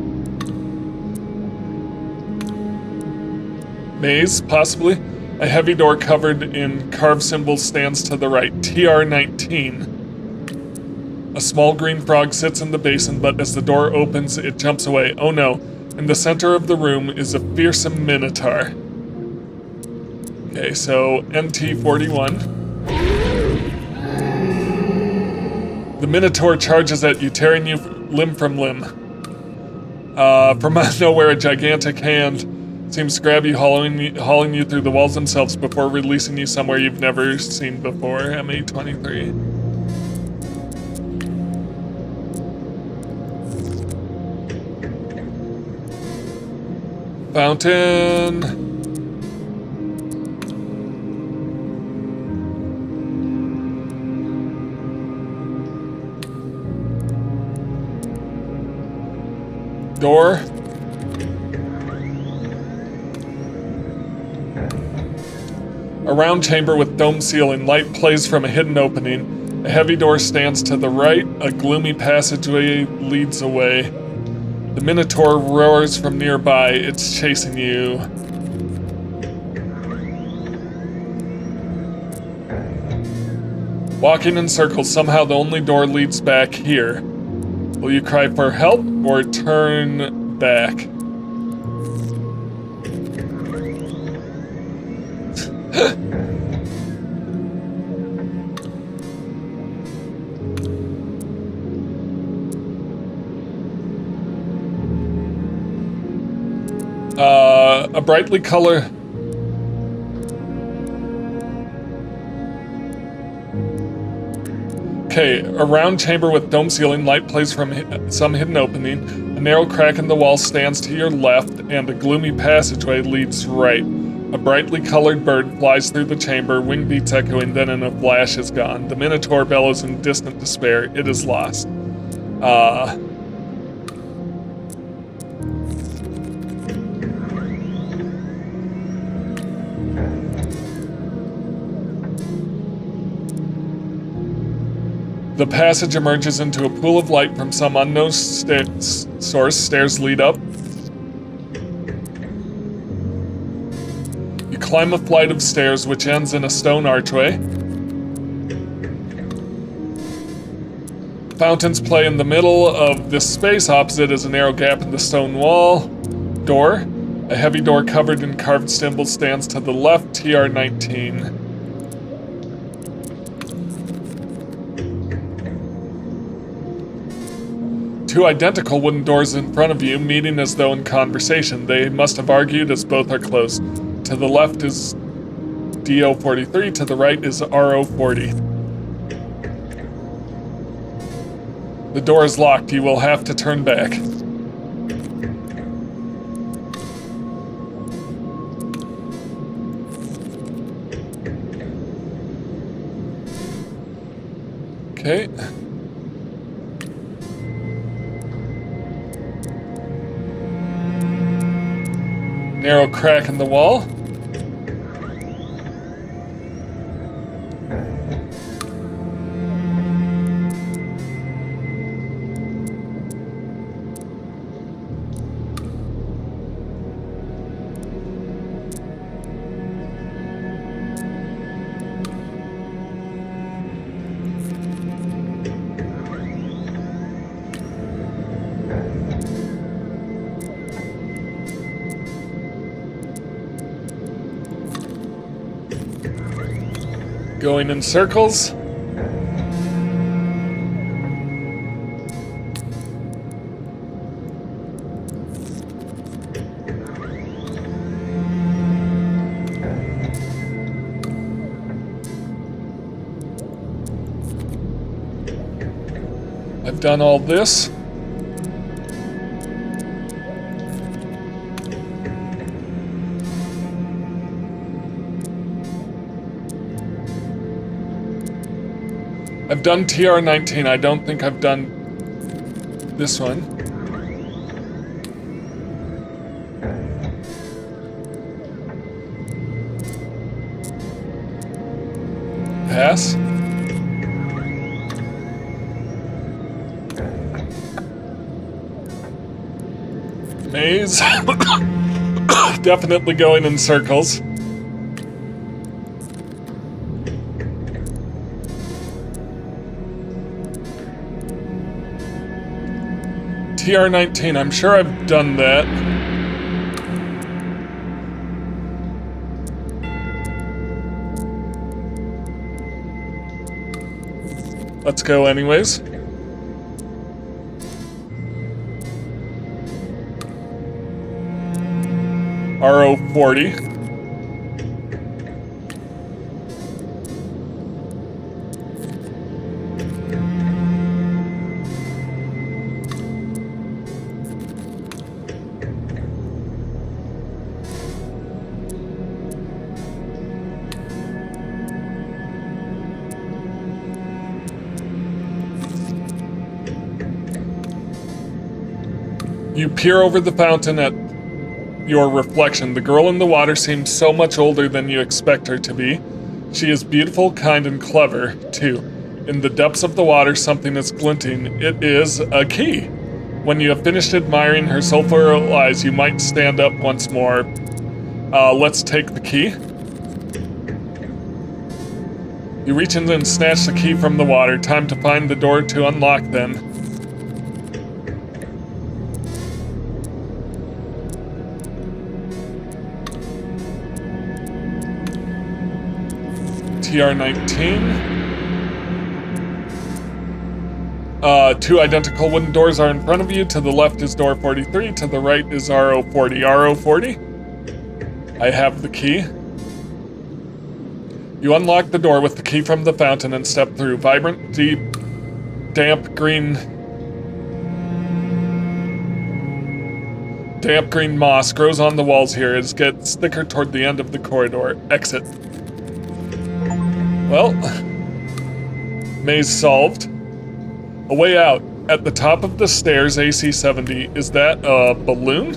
Maze, possibly. A heavy door covered in carved symbols stands to the right. TR-49. A small green frog sits in the basin, but as the door opens, it jumps away. Oh no. In the center of the room is a fearsome minotaur. Okay, so NT-41. The Minotaur charges at you, tearing you limb from limb. From out of nowhere, a gigantic hand seems to grab you, hauling you through the walls themselves before releasing you somewhere you've never seen before. MA-23. Fountain. Door. A round chamber with domed ceiling. Light plays from a hidden opening. A heavy door stands to the right. A gloomy passageway leads away. The Minotaur roars from nearby. It's chasing you. Walking in circles, somehow the only door leads back here. Will you cry for help or turn back? A brightly colored... Okay, a round chamber with dome ceiling, light plays from some hidden opening. A narrow crack in the wall stands to your left, and a gloomy passageway leads right. A brightly colored bird flies through the chamber, wing beats echoing, then in a flash is gone. The Minotaur bellows in distant despair. It is lost. The passage emerges into a pool of light from some unknown source. Stairs lead up. You climb a flight of stairs which ends in a stone archway. Fountains play in the middle of this space. Opposite is a narrow gap in the stone wall. Door. A heavy door covered in carved symbols stands to the left. TR-19. Two identical wooden doors in front of you, meeting as though in conversation. They must have argued as both are closed. To the left is DO-43, to the right is RO-40. The door is locked. You will have to turn back. Okay. Narrow crack in the wall. Going in circles. I've done all this. I've done TR-19. I don't think I've done this one. Pass. Maze. Definitely going in circles. TR-19, I'm sure I've done that. Let's go anyways. RO40. You peer over the fountain at your reflection. The girl in the water seems so much older than you expect her to be. She is beautiful, kind, and clever, too. In the depths of the water, something is glinting. It is a key. When you have finished admiring her sulphurous eyes, you might stand up once more. Let's take the key. You reach in and snatch the key from the water. Time to find the door to unlock, then. TR-19. Two identical wooden doors are in front of you. To the left is door 43. To the right is RO40. RO40. I have the key. You unlock the door with the key from the fountain and step through. Vibrant, deep, damp green moss grows on the walls here. It gets thicker toward the end of the corridor. Exit. Well, maze solved. A way out. At the top of the stairs, AC 70. Is that a balloon?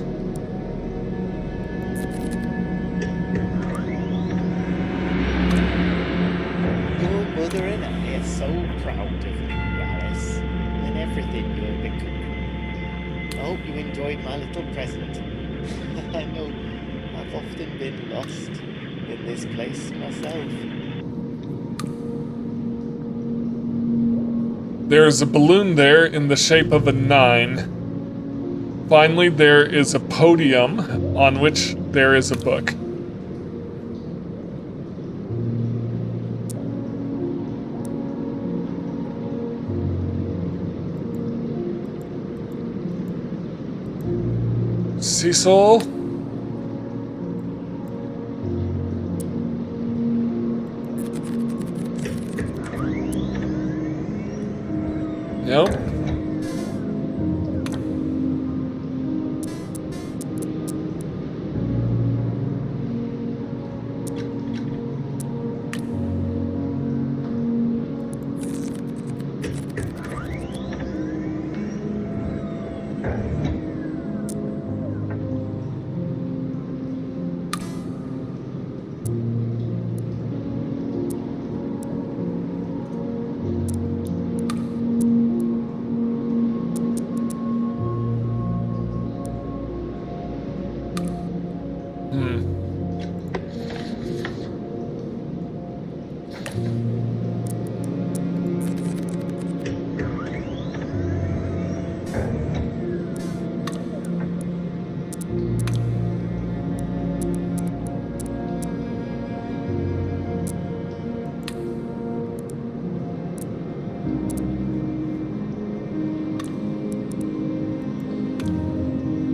Your mother and I are so proud of you, Alice, and everything you're becoming. I hope you enjoyed my little present. I know I've often been lost in this place myself. There's a balloon there in the shape of a 9. Finally, there is a podium on which there is a book. Cecil? Nope.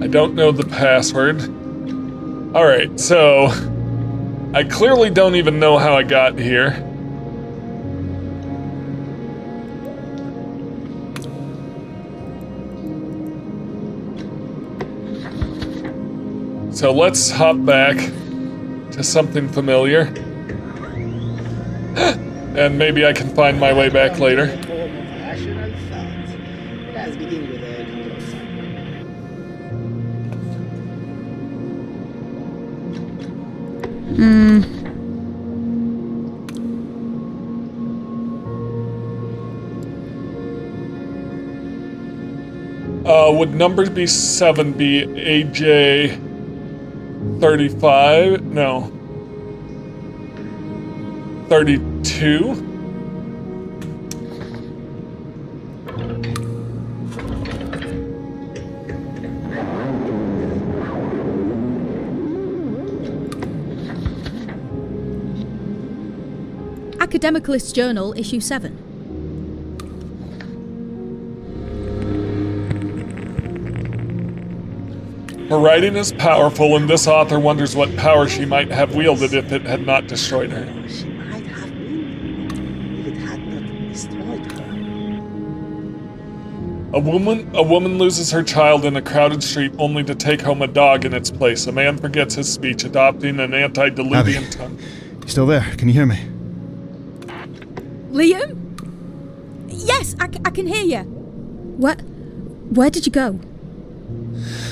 I don't know the password. Alright, so I clearly don't even know how I got here. So let's hop back to something familiar. And maybe I can find my way back later. Would number be 7 be AJ 35? No. 32? Academicalist Journal, issue 7. Her writing is powerful, and this author wonders what power she might have wielded if it had not destroyed her. She might have been if it had not destroyed her. A woman loses her child in a crowded street only to take home a dog in its place. A man forgets his speech, adopting an antediluvian tongue. You still there? Can you hear me? Liam? Yes, I can hear you. Where did you go?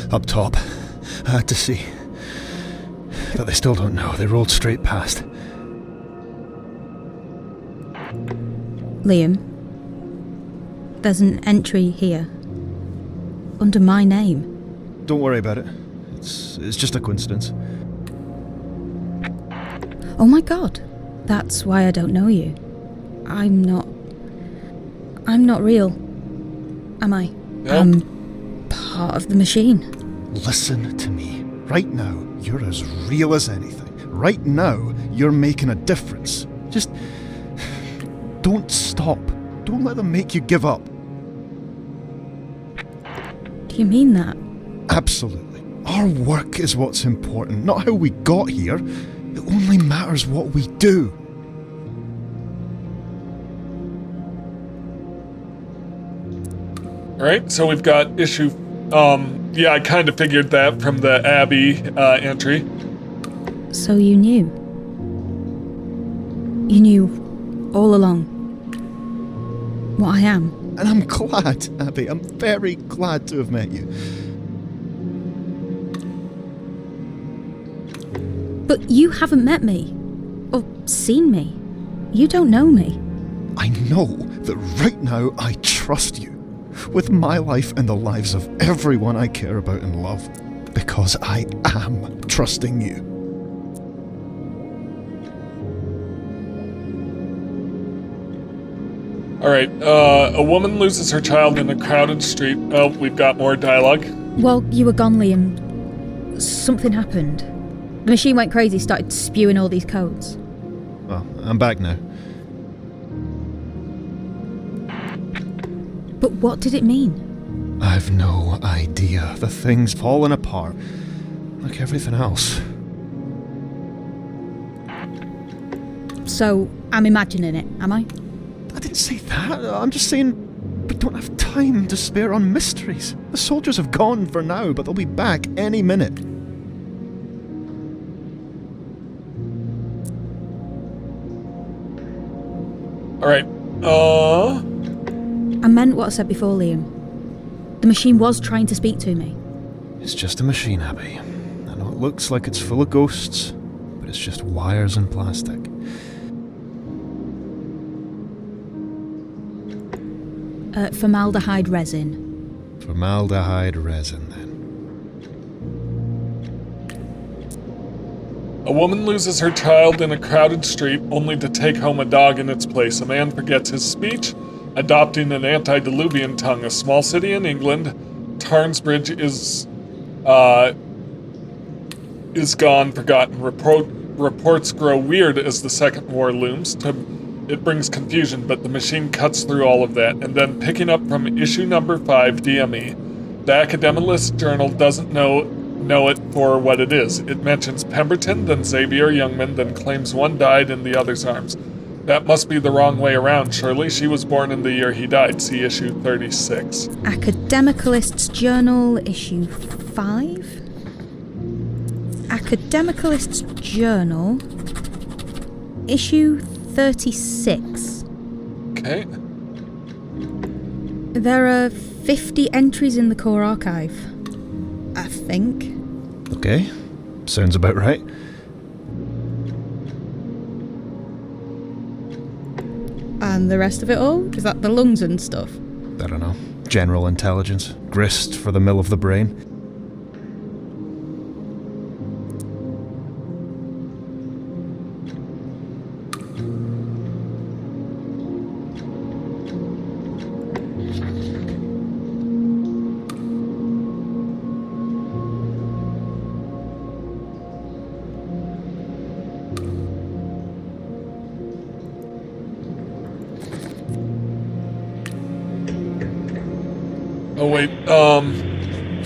Up top. I had to see. But they still don't know. They rolled straight past. Liam, there's an entry here. Under my name. Don't worry about it. It's just a coincidence. Oh my god. That's why I don't know you. I'm not real. Am I? Yep. I'm part of the machine. Listen to me. Right now, you're as real as anything. Right now, you're making a difference. Just don't stop. Don't let them make you give up. Do you mean that? Absolutely. Our work is what's important, not how we got here. It only matters what we do. Alright, so we've got issue... yeah, I kind of figured that from the Abbi entry. So you knew? You knew all along what I am? And I'm glad, Abbi. I'm very glad to have met you. But you haven't met me. Or seen me. You don't know me. I know that right now I trust you. With my life and the lives of everyone I care about and love. Because I am trusting you. Alright, a woman loses her child in a crowded street. Oh, we've got more dialogue. While you were gone, Liam, something happened. The machine went crazy, started spewing all these codes. Well, I'm back now. But what did it mean? I've no idea. The thing's fallen apart. Like everything else. So, I'm imagining it, am I? I didn't say that. I'm just saying we don't have time to spare on mysteries. The soldiers have gone for now, but they'll be back any minute. Alright, I meant what I said before, Liam. The machine was trying to speak to me. It's just a machine, Abbi. I know it looks like it's full of ghosts, but it's just wires and plastic. Formaldehyde resin. Formaldehyde resin, then. a woman loses her child in a crowded street only to take home a dog in its place. A man forgets his speech, adopting an antediluvian tongue. A small city in England, Tarnsbridge is gone, forgotten. Reports grow weird as the Second War looms. It brings confusion, but the machine cuts through all of that. And then picking up from issue number 5, DME, The Academicist Journal doesn't know it for what it is. It mentions Pemberton, then Xavier Youngman, then claims one died in the other's arms. That must be the wrong way around, surely. She was born in the year he died. See issue 36. Academicalist's Journal, issue 5? Academicalist's Journal, issue 36. Okay. There are 50 entries in the core archive, I think. Okay, sounds about right. And the rest of it all? Is that the lungs and stuff? I don't know. General intelligence. Grist for the mill of the brain. Oh, wait,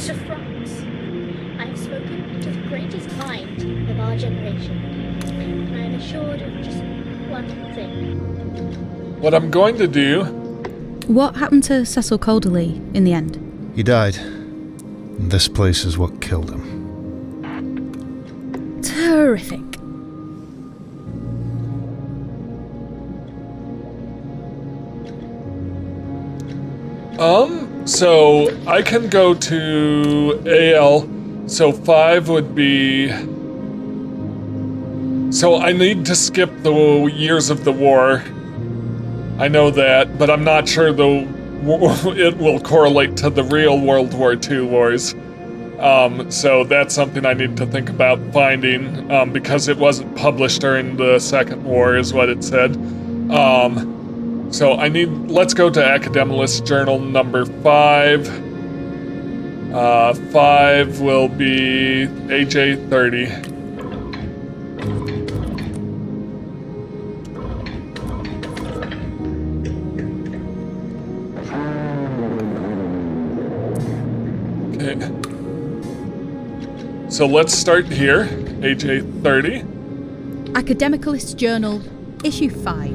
Sir Franz, I have spoken to the greatest mind of our generation, and I am assured of just one thing. what I'm going to do... What happened to Cecil Calderley in the end? He died. This place is what killed him. Terrific. So I can go to AL, so 5 would be... So I need to skip the years of the war. I know that, but I'm not sure it will correlate to the real World War II wars. So that's something I need to think about finding, because it wasn't published during the Second War, is what it said. So let's go to Academicalist Journal number 5. 5 will be AJ 30. Okay. So let's start here, AJ 30. Academicalist Journal, issue 5.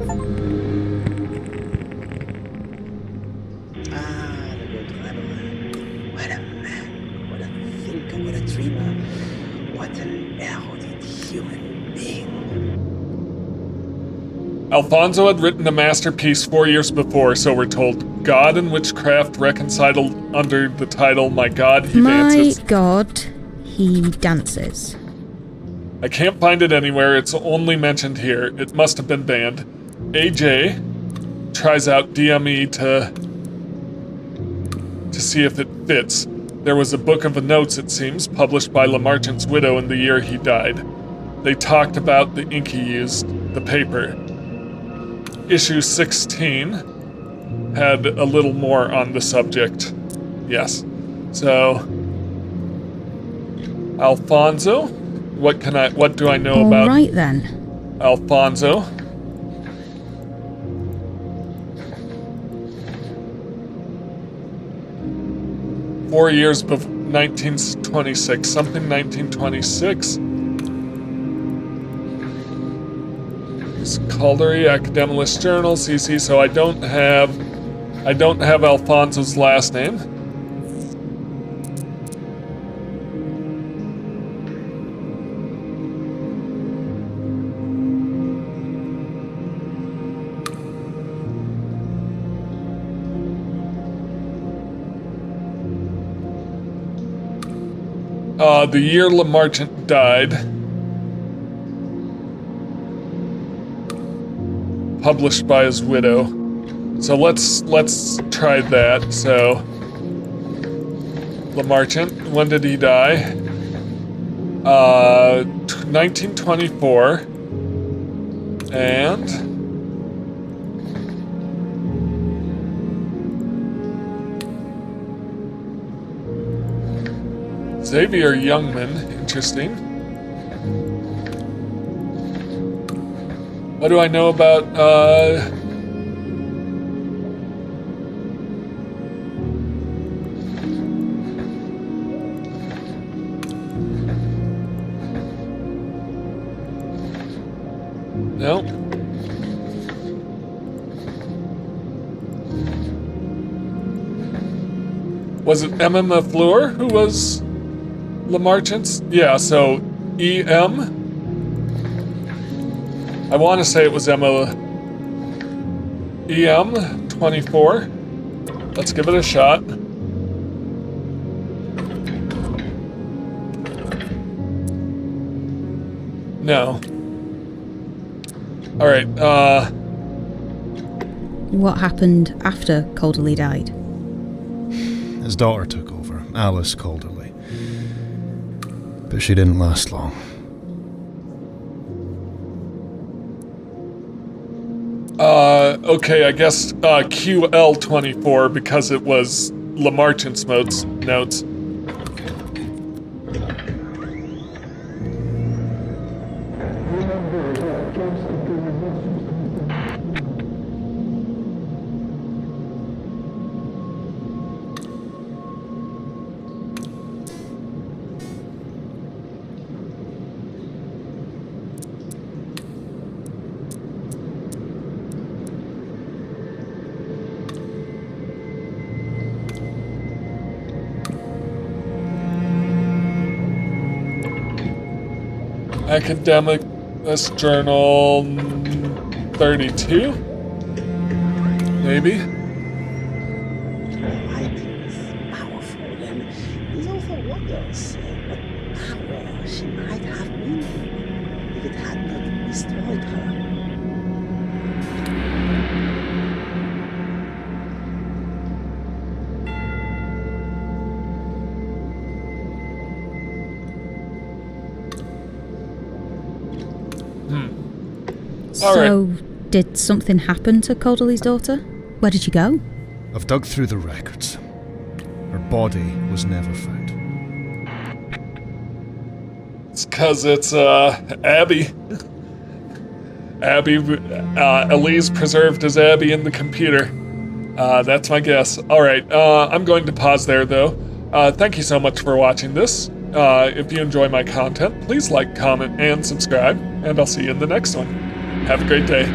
What a man, what a thinker, what a dreamer, what an erudite human being. Alfonso had written a masterpiece 4 years before, so we're told. God and witchcraft reconciled under the title My God, He Dances. My God, He Dances. I can't find it anywhere, it's only mentioned here. It must have been banned. AJ tries out DME to see if it fits. There was a book of notes, it seems, published by Lamarchant's widow in the year he died. They talked about the ink he used, the paper. Issue 16 had a little more on the subject. Yes. So, Alfonso, what do I know about? All right then. Alfonso. Four years before 1926, something 1926. It's Caldery, Academicalist Journal, CC. So I don't have Alfonso's last name. The year Lamarchant died. Published by his widow. So let's try that. So Lamarchant, when did he die? 1924. And Xavier Youngman, interesting. What do I know about, No. Was it Emma Lafleur who was Lamarchant's? Yeah, so EM. I want to say it was Emma. EM 24. Let's give it a shot. No. All right. What happened after Calderly died? His daughter took over, Alice Calderly. But she didn't last long. Okay, I guess QL24 because it was Lamarchant's notes. Academic List Journal 32? Maybe? Writing is powerful, and he also wonders what power she might have been if it had not destroyed her. So, did something happen to Calderly's daughter? Where did she go? I've dug through the records. Her body was never found. It's because it's Abbi. Abbi, Elise preserved as Abbi in the computer. That's my guess. All right, I'm going to pause there though. Thank you so much for watching this. If you enjoy my content, please like, comment, and subscribe, and I'll see you in the next one. Have a great day.